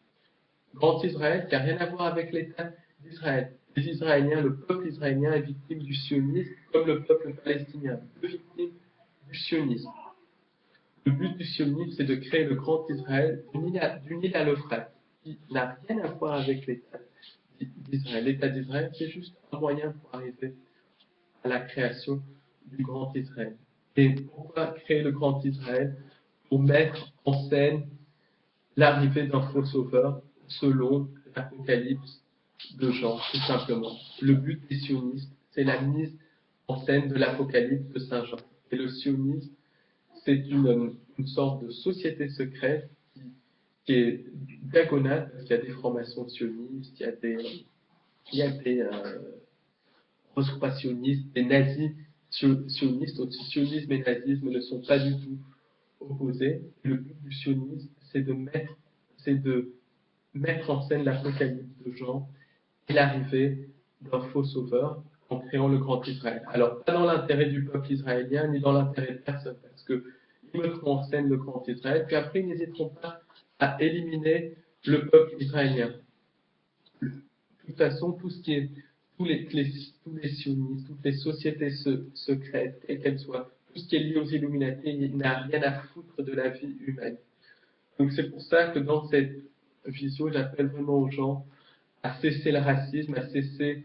Grand Israël qui n'a rien à voir avec l'État d'Israël. Les Israéliens, le peuple israélien est victime du sionisme comme le peuple palestinien, deux victimes du sionisme. Le but du sionisme, c'est de créer le Grand Israël du Nil à l'Euphrate, qui n'a rien à voir avec l'État d'Israël. L'État d'Israël, c'est juste un moyen pour arriver à la création du Grand Israël. Et pourquoi créer le Grand Israël? Pour mettre en scène l'arrivée d'un faux sauveur selon l'Apocalypse de Jean, tout simplement. Le but des sionistes, c'est la mise en scène de l'Apocalypse de Saint Jean. Et le sionisme, c'est une sorte de société secrète qui est diagonale, parce qu'il y a des formations sionistes, il y a des conspirationnistes, des nazis sionistes, aussi sionisme et nazisme ne sont pas du tout opposés. Le but du sionisme, c'est de mettre en scène l'Apocalypse de Jean et l'arrivée d'un faux sauveur en créant le Grand Israël. Alors, pas dans l'intérêt du peuple israélien, ni dans l'intérêt de personne, parce qu'ils mettront en scène le Grand Israël, puis après, ils n'hésiteront pas à éliminer le peuple israélien. De toute façon, tous les sionistes, toutes les sociétés secrètes, quelles qu'elles soient, tout ce qui est lié aux Illuminati, il n'a rien à foutre de la vie humaine. Donc c'est pour ça que dans cette vision, j'appelle vraiment aux gens à cesser le racisme, à cesser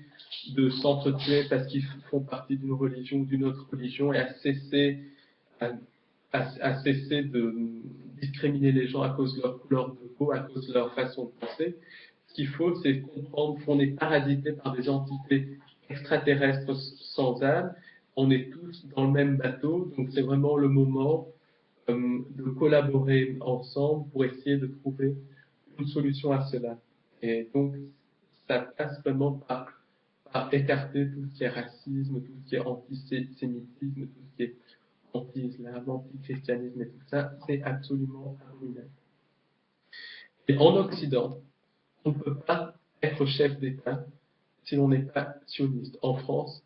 de s'entretuer parce qu'ils font partie d'une religion ou d'une autre religion, et à cesser de discriminer les gens à cause de leur couleur de peau, à cause de leur façon de penser. Ce qu'il faut, c'est comprendre qu'on est parasité par des entités extraterrestres sans âme. On est tous dans le même bateau, donc c'est vraiment le moment de collaborer ensemble pour essayer de trouver une solution à cela. Et donc, ça passe vraiment par écarter tout ce qui est racisme, tout ce qui est antisémitisme, tout ce qui est anti-islam, anti-christianisme et tout ça, c'est absolument abominable. Et en Occident, on ne peut pas être chef d'État si l'on n'est pas sioniste. En France,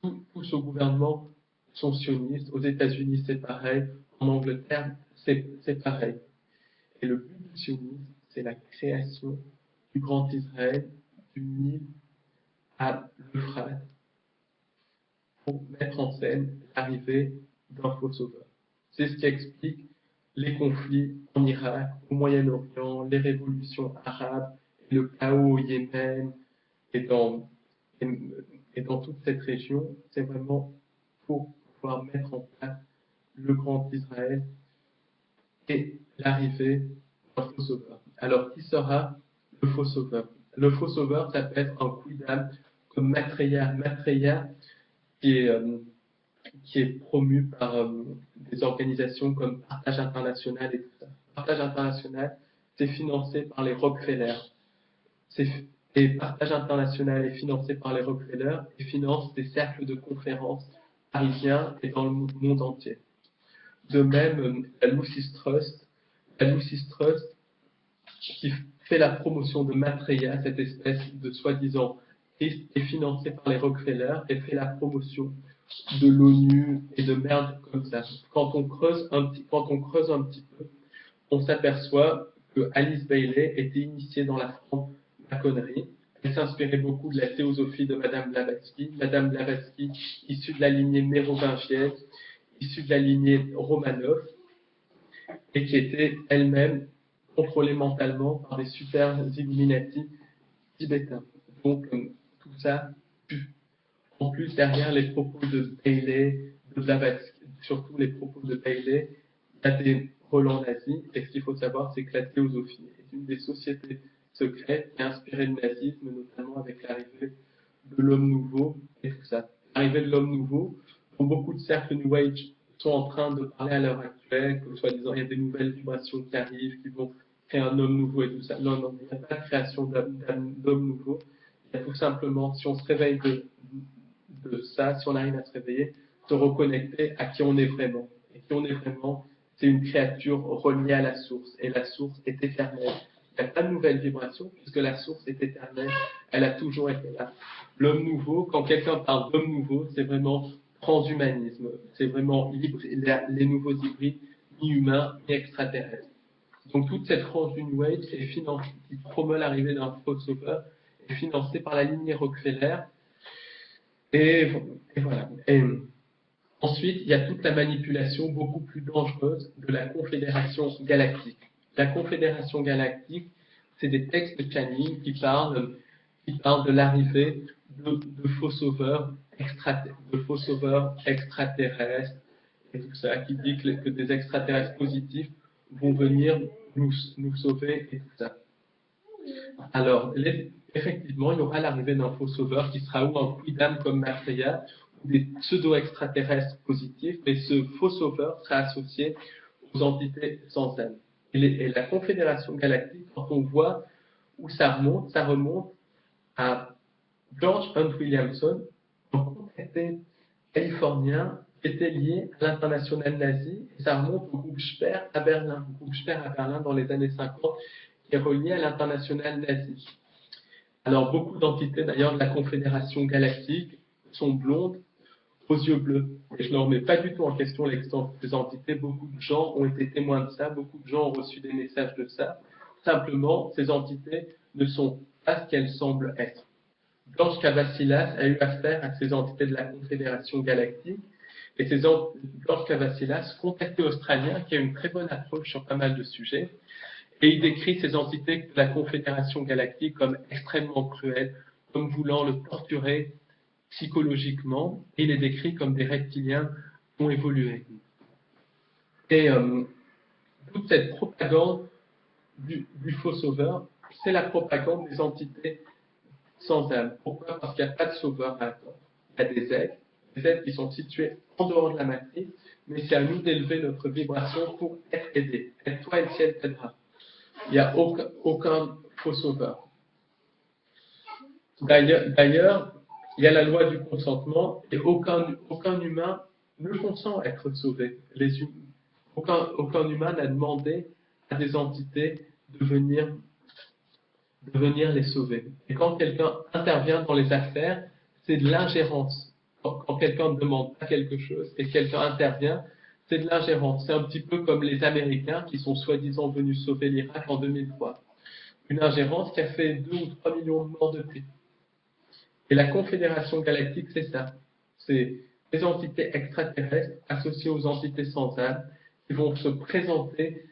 tous au gouvernement sont sionistes. Aux États-Unis, c'est pareil. En Angleterre, c'est pareil. Et le but du sionisme, c'est la création du Grand Israël, du Nil à l'Euphrate, pour mettre en scène l'arrivée d'un faux sauveur. C'est ce qui explique les conflits en Irak, au Moyen-Orient, les révolutions arabes, le chaos au Yémen et dans toute cette région. C'est vraiment pour pouvoir mettre en place le Grand Israël et l'arrivée d'un faux sauveur. Alors, qui sera le faux sauveur? Le faux sauveur, ça peut être un quidam comme Maitreya, qui est promu par des organisations comme Partage International et tout ça. Partage International, c'est financé par les Rockefeller. Et Partage International est financé par les Rockefeller et finance des cercles de conférences parisiens et dans le monde entier. De même, la Lucis Trust, qui fait la promotion de Maitreya, cette espèce de soi-disant Christ, est financée par les Rockefeller et fait la promotion de l'ONU et de merde comme ça. Quand on creuse un petit peu, on s'aperçoit que Alice Bailey était initiée dans la franc-maçonnerie. Elle s'inspirait beaucoup de la théosophie de Madame Blavatsky. Madame Blavatsky, issue de la lignée mérovingienne, issue de la lignée Romanov, et qui était elle-même contrôlée mentalement par des super Illuminati tibétains. Donc, tout ça pue. En plus, derrière les propos de Bailey, de Blavatsky, surtout les propos de Bailey, il y a des relents nazis. Et ce qu'il faut savoir, c'est que la théosophie est une des sociétés secrètes qui a inspiré le nazisme, notamment avec l'arrivée de l'homme nouveau et tout ça. L'arrivée de l'homme nouveau, dont beaucoup de cercles New Age sont en train de parler à l'heure actuelle, que soi-disant il y a des nouvelles vibrations qui arrivent, qui vont créer un homme nouveau et tout ça. Non, non, il n'y a pas de création d'homme nouveau. Il y a tout simplement, si on se réveille de ça, si on arrive à se réveiller, se reconnecter à qui on est vraiment. Et qui on est vraiment, c'est une créature reliée à la source. Et la source est éternelle. Il n'y a pas de nouvelle vibration puisque la source est éternelle. Elle a toujours été là. L'homme nouveau, quand quelqu'un parle d'homme nouveau, c'est vraiment transhumanisme. C'est vraiment libre, les nouveaux hybrides, ni humains, ni extraterrestres. Donc toute cette frange du New Age est financée, qui promeut l'arrivée d'un faux sauveur, est financée par la lignée Rockefeller. Et voilà. Et ensuite, il y a toute la manipulation beaucoup plus dangereuse de la Confédération Galactique. La Confédération Galactique, c'est des textes de Channing qui parlent de l'arrivée de faux sauveurs extraterrestres et tout ça, qui dit que des extraterrestres positifs vont venir nous sauver et tout ça. Alors, effectivement, il y aura l'arrivée d'un faux sauveur qui sera ou un quidam comme Maitreya, ou des pseudo-extraterrestres positifs, mais ce faux sauveur sera associé aux entités sans âme. Et la Confédération Galactique, quand on voit où ça remonte à George Hunt Williamson, un contacté californien qui était lié à l'international nazi, et ça remonte au groupe Speer à Berlin. Le groupe Speer à Berlin dans les années 50, qui est relié à l'international nazi. Alors, beaucoup d'entités d'ailleurs de la Confédération Galactique sont blondes aux yeux bleus. Et je ne remets pas du tout en question l'existence de ces entités. Beaucoup de gens ont été témoins de ça, beaucoup de gens ont reçu des messages de ça. Simplement, ces entités ne sont pas ce qu'elles semblent être. George Cavassilas a eu affaire à ces entités de la Confédération Galactique. Et George Cavassilas, contacté australien, qui a une très bonne approche sur pas mal de sujets, et il décrit ces entités de la Confédération Galactique comme extrêmement cruelles, comme voulant le torturer psychologiquement, et il les décrit comme des reptiliens qui ont évolué. Et toute cette propagande du faux sauveur, c'est la propagande des entités sans âme. Pourquoi? Parce qu'il n'y a pas de sauveur à attendre. Il y a des êtres qui sont situés en dehors de la matrice, mais c'est à nous d'élever notre vibration pour être aidés. Aide-toi et le ciel t'aidera. Il n'y a aucun faux sauveur. D'ailleurs, il y a la loi du consentement et aucun humain ne consent à être sauvé. Aucun humain n'a demandé à des entités de venir les sauver. Et quand quelqu'un intervient dans les affaires, c'est de l'ingérence. Quand quelqu'un ne demande pas quelque chose et quelqu'un intervient, c'est de l'ingérence. C'est un petit peu comme les Américains qui sont soi-disant venus sauver l'Irak en 2003. Une ingérence qui a fait 2 ou 3 millions de morts depuis. Et la Confédération Galactique, c'est ça. C'est des entités extraterrestres associées aux entités sans âme qui vont se présenter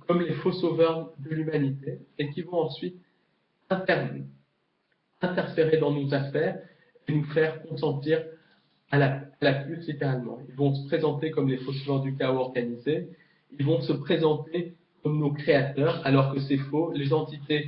comme les faux sauveurs de l'humanité et qui vont ensuite interférer dans nos affaires et nous faire consentir à la puce littéralement. Ils vont se présenter comme les faux sauveurs du chaos organisé, ils vont se présenter comme nos créateurs, alors que c'est faux. Les entités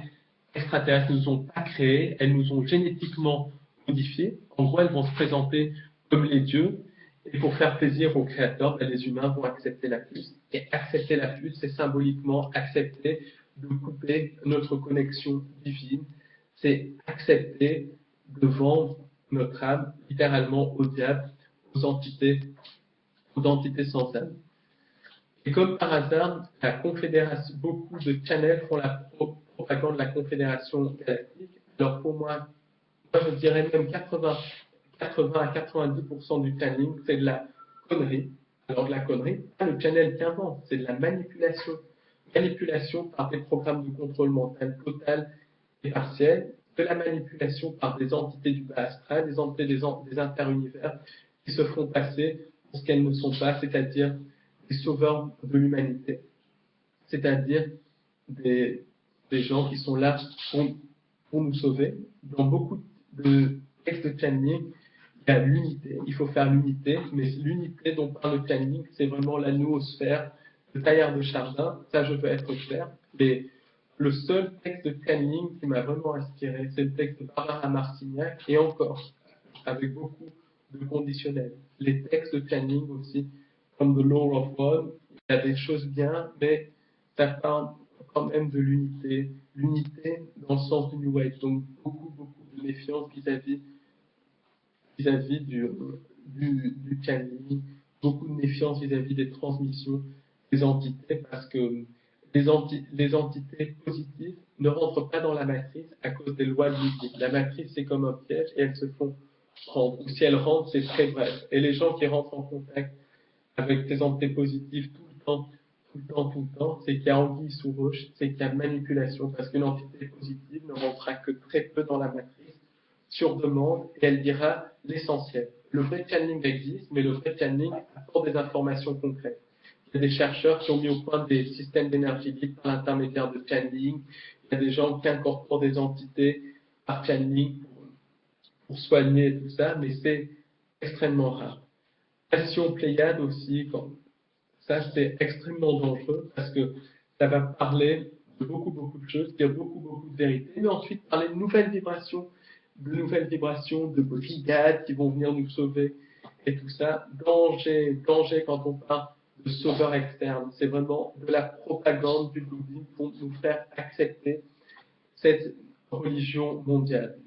extraterrestres ne nous ont pas créés, elles nous ont génétiquement modifiés. En gros, elles vont se présenter comme les dieux, et pour faire plaisir aux créateurs, les humains vont accepter la puce. Et accepter la puce, c'est symboliquement accepter de couper notre connexion divine, c'est accepter de vendre notre âme littéralement au diable, aux entités sans âme. Et comme par hasard, la Confédération, beaucoup de channels font la propagande de la Confédération Galactique. Alors pour moi je dirais même 80 à 90% du channeling, c'est de la connerie. Alors de la connerie, pas le channel qui invente, c'est de la manipulation. Manipulation par des programmes de contrôle mental total et partiel, de la manipulation par des entités du bas astral, des entités des interunivers qui se font passer pour ce qu'elles ne sont pas, c'est-à-dire des sauveurs de l'humanité, c'est-à-dire des, des gens qui sont là pour nous sauver. Dans beaucoup de textes de channeling, il y a l'unité, il faut faire l'unité, mais l'unité dont parle le channeling, c'est vraiment la noosphère, le tailleur de Chardin, ça je veux être clair. Mais le seul texte de channeling qui m'a vraiment inspiré, c'est le texte de Barbara Marcignac, et encore, avec beaucoup de conditionnels. Les textes de channeling aussi, comme The Law of One, il y a des choses bien, mais ça parle quand même de l'unité, l'unité dans le sens du New Age, donc beaucoup de méfiance vis-à-vis du channeling, beaucoup de méfiance vis-à-vis des transmissions des entités, parce que les entités positives ne rentrent pas dans la matrice à cause des lois de Ludwig. La matrice, c'est comme un piège et elles se font prendre. Ou si elles rentrent, c'est très bref. Et les gens qui rentrent en contact avec des entités positives tout le temps, c'est qu'il y a anguille sous roche, c'est qu'il y a manipulation, parce qu'une entité positive ne rentrera que très peu dans la matrice, sur demande, et elle dira l'essentiel. Le vrai channeling existe, mais le vrai channeling apporte des informations concrètes. Il y a des chercheurs qui ont mis au point des systèmes d'énergie libre par l'intermédiaire de channeling. Il y a des gens qui incorporent des entités par channeling pour soigner tout ça, mais c'est extrêmement rare. Passion Pléiade aussi, ça c'est extrêmement dangereux parce que ça va parler de beaucoup de choses, dire beaucoup de vérités, mais ensuite parler de nouvelles vibrations, de brigades qui vont venir nous sauver et tout ça. Danger quand on parle de sauveurs externes. C'est vraiment de la propagande du bouddhisme pour nous faire accepter cette religion mondiale.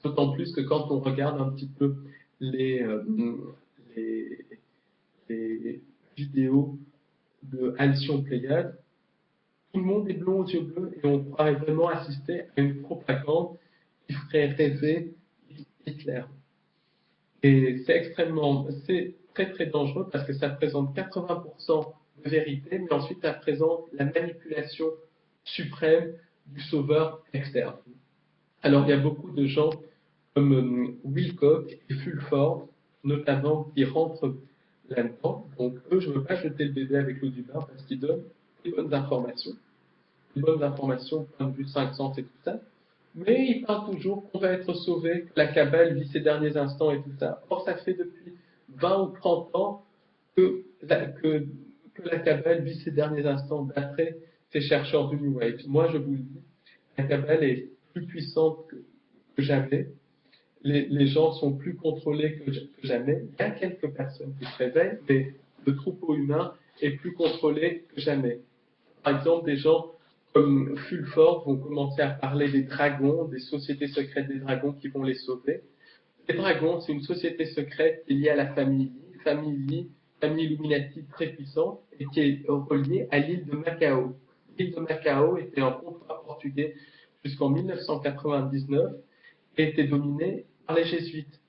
D'autant plus que quand on regarde un petit peu les, les, les vidéos de Alcyon Pléiade, tout le monde est blond aux yeux bleus et on pourrait vraiment assister à une propagande qui ferait rêver Hitler. Et c'est très dangereux parce que ça présente 80% de vérité, mais ensuite ça présente la manipulation suprême du sauveur externe. Alors il y a beaucoup de gens comme Wilcock et Fulford, notamment, qui rentrent là-dedans. Donc eux, je ne veux pas jeter le bébé avec l'eau du bain parce qu'ils donnent des bonnes informations point de vue 5 sens et tout ça. Mais ils parlent toujours qu'on va être sauvé, que la Kabbale vit ses derniers instants et tout ça. Or, ça fait depuis 20 ou 30 ans que la Kabbale vit ses derniers instants d'après ces chercheurs du New Age. Moi, je vous le dis, la Kabbale est plus puissante que jamais. Les gens sont plus contrôlés que jamais. Il y a quelques personnes qui se réveillent, mais le troupeau humain est plus contrôlé que jamais. Par exemple, des gens comme Fulford vont commencer à parler des dragons, des sociétés secrètes des dragons qui vont les sauver. Les dragons, c'est une société secrète qui est liée à la famille Lee, famille Illuminati très puissante, et qui est reliée à l'île de Macao. L'île de Macao était un contrat portugais jusqu'en 1999 et était dominée par les jésuites.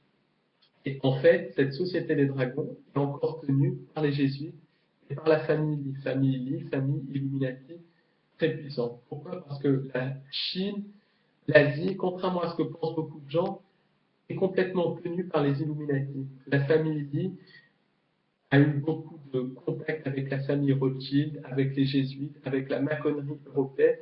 Et en fait, cette société des dragons est encore tenue par les jésuites et par la famille Illuminati très puissante. Pourquoi? Parce que la Chine, l'Asie, contrairement à ce que pensent beaucoup de gens, est complètement tenue par les Illuminati. La famille Lee a eu beaucoup de contacts avec la famille Rothschild, avec les jésuites, avec la maçonnerie européenne,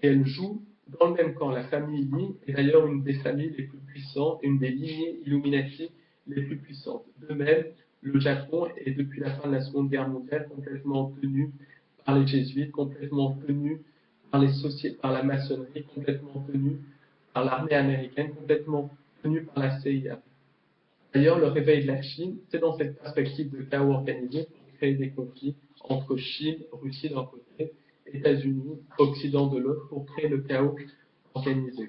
et elle joue dans le même camp. La famille Lee est d'ailleurs une des familles les plus puissantes, une des lignées Illuminati les plus puissantes. De même, le Japon est depuis la fin de la Seconde Guerre mondiale complètement tenu par les jésuites, complètement tenu par la maçonnerie, complètement tenu par l'armée américaine, complètement tenu par la CIA. D'ailleurs, le réveil de la Chine, c'est dans cette perspective de chaos organisé pour créer des conflits entre Chine, Russie d'un côté, États-Unis, Occident de l'autre, pour créer le chaos organisé.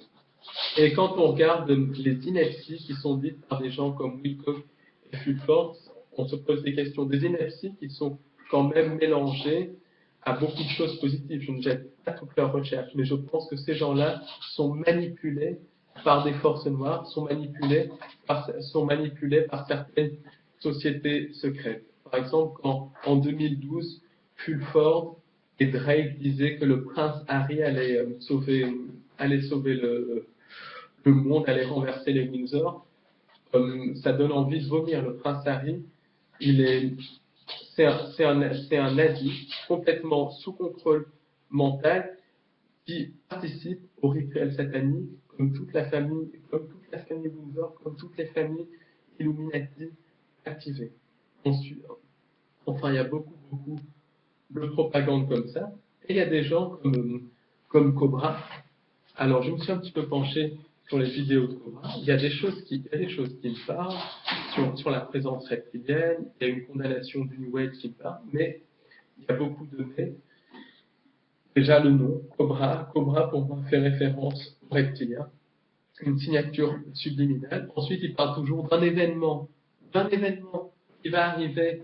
Et quand on regarde les inepties qui sont dites par des gens comme Wilcock et Fulford, on se pose des questions. Des inepties qui sont quand même mélangées à beaucoup de choses positives. Je ne jette pas toute leur recherche, mais je pense que ces gens-là sont manipulés par des forces noires sont manipulés par certaines sociétés secrètes. Par exemple, quand en 2012, Fulford et Drake disaient que le prince Harry allait sauver le monde, allait renverser les Windsor, ça donne envie de vomir. Le prince Harry, c'est un nazi complètement sous contrôle mental qui participe au rituel satanique, comme toute la famille Windsor, comme toutes les familles Illuminati activées. Ensuite, enfin, il y a beaucoup de propagande comme ça. Et il y a des gens comme Cobra. Alors, je me suis un petit peu penché sur les vidéos de Cobra. Il y a des choses qui me parlent sur la présence reptilienne. Il y a une condamnation du New Age qui me parle, mais il y a beaucoup de mais. Déjà, le nom, Cobra pour moi fait référence aux reptiliens, une signature subliminale. Ensuite, il parle toujours d'un événement qui va arriver,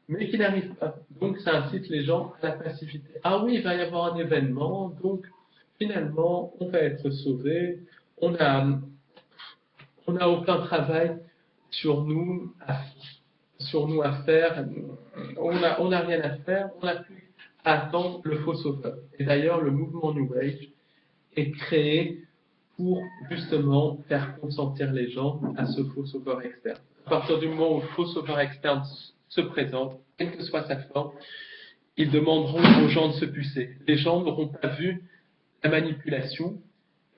mais qui n'arrive pas. Donc, ça incite les gens à la passivité. Ah oui, il va y avoir un événement, donc finalement, on va être sauvé. On n'a aucun travail sur nous à faire. On n'a rien à faire. On n'a plus à attendre le faux sauveur. Et d'ailleurs, le mouvement New Age est créé pour justement faire consentir les gens à ce faux sauveur externe. À partir du moment où le faux sauveur externe se présente, quelle que soit sa forme, ils demanderont aux gens de se pucer. Les gens n'auront pas vu la manipulation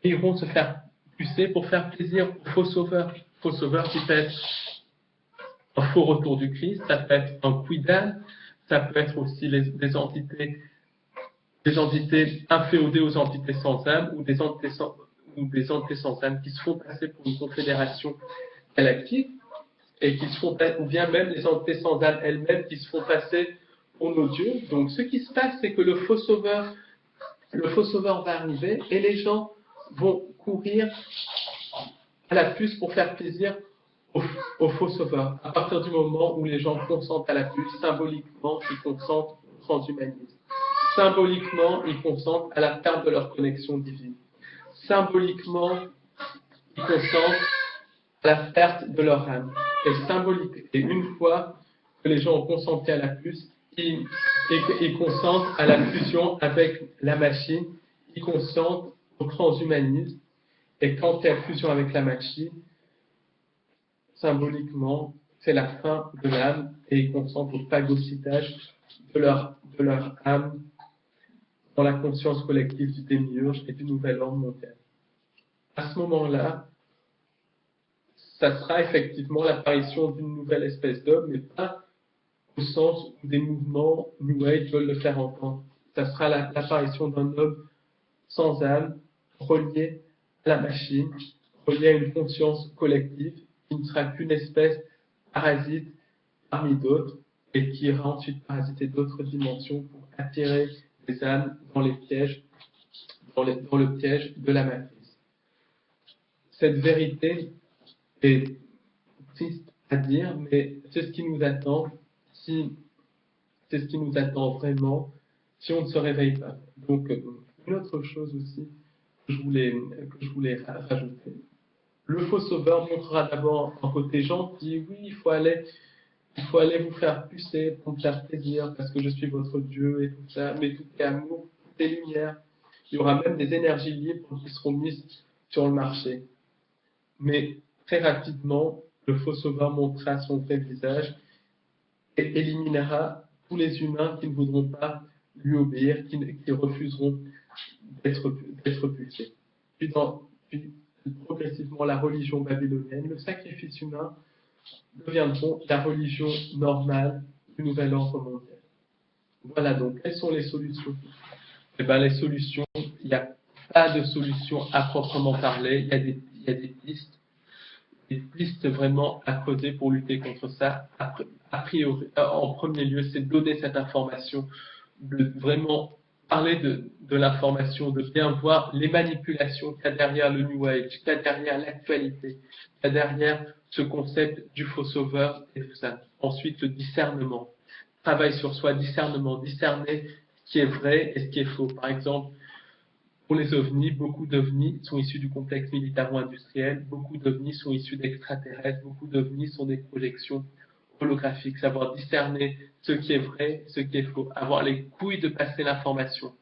et iront se faire pucer pour faire plaisir au faux sauveur. Faux sauveur qui peut être un faux retour du Christ, ça peut être un quidam, ça peut être aussi des entités inféodées aux entités sans âme ou des entités sans âme qui se font passer pour une confédération galactique et qui se font, ou bien même les entités sans âme elles-mêmes qui se font passer pour nos dieux. Donc ce qui se passe, c'est que le faux sauveur va arriver et les gens vont courir à la puce pour faire plaisir au faux sauveur. À partir du moment où les gens consentent à la puce, symboliquement, ils consentent au transhumanisme. Symboliquement, ils consentent à la perte de leur connexion divine. Symboliquement, ils consentent à la perte de leur âme. Et une fois que les gens ont consenti à la puce, ils consentent à la fusion avec la machine, ils consentent au transhumanisme. Et quand il y a fusion avec la machine, symboliquement, c'est la fin de l'âme et ils consentent au phagocytage de leur âme dans la conscience collective du démiurge et du nouvel ordre mondial. À ce moment-là, ça sera effectivement l'apparition d'une nouvelle espèce d'homme, mais pas au sens où des mouvements New Age veulent le faire entendre. Ça sera l'apparition d'un homme sans âme, relié à la machine, relié à une conscience collective, qui ne sera qu'une espèce parasite parmi d'autres, et qui ira ensuite parasiter d'autres dimensions pour attirer les âmes dans les pièges, dans le piège de la matrice. Cette vérité est triste à dire, mais c'est ce qui nous attend c'est ce qui nous attend vraiment si on ne se réveille pas. Donc, une autre chose aussi que je voulais rajouter. Le faux sauveur montrera d'abord un côté gentil. Oui, il faut aller vous faire pucer pour me faire plaisir parce que je suis votre Dieu et tout ça. Mais tout est amour, tout est lumière. Il y aura même des énergies libres qui seront mises sur le marché. Mais très rapidement, le faux sauveur montrera son vrai visage et éliminera tous les humains qui ne voudront pas lui obéir, qui refuseront d'être pucés. Puis progressivement, la religion babylonienne, le sacrifice humain deviendront la religion normale du nouvel ordre mondial. Voilà donc, quelles sont les solutions? Eh bien, les solutions, il n'y a pas de solution à proprement parler, il y a des pistes vraiment à creuser pour lutter contre ça. A priori, en premier lieu, c'est de donner cette information, de vraiment parler de l'information, de bien voir les manipulations qu'il y a derrière le New Age, qu'il y a derrière l'actualité, qu'il y a derrière ce concept du faux sauveur et tout ça. Ensuite, le discernement. Travail sur soi, discernement, discerner ce qui est vrai et ce qui est faux. Par exemple, Pour les ovnis, beaucoup d'ovnis sont issus du complexe militaro-industriel, beaucoup d'ovnis sont issus d'extraterrestres, beaucoup d'ovnis sont des projections holographiques, savoir discerner ce qui est vrai, ce qui est faux, avoir les couilles de passer l'information,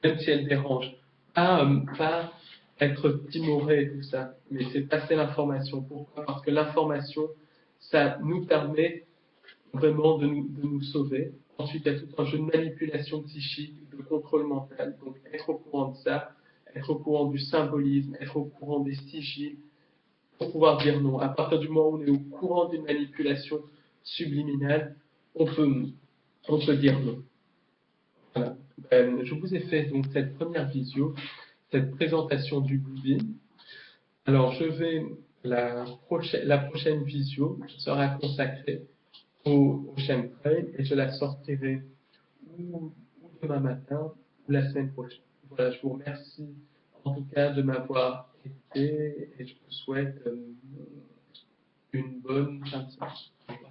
même si elle dérange. Pas être timoré et tout ça, mais c'est passer l'information. Pourquoi? Parce que l'information, ça nous permet vraiment de nous sauver. Ensuite, il y a tout un jeu de manipulation psychique, de contrôle mental. Donc, être au courant de ça, être au courant du symbolisme, être au courant des sigils, pour pouvoir dire non. À partir du moment où on est au courant d'une manipulation subliminale, on peut dire non. Voilà. Je vous ai fait donc cette première visio, cette présentation du Bluebeam. Alors, la prochaine visio sera consacrée au chemtrail et je la sortirai ou demain matin ou la semaine prochaine. Voilà, je vous remercie en tout cas de m'avoir écouté et je vous souhaite une bonne fin de semaine.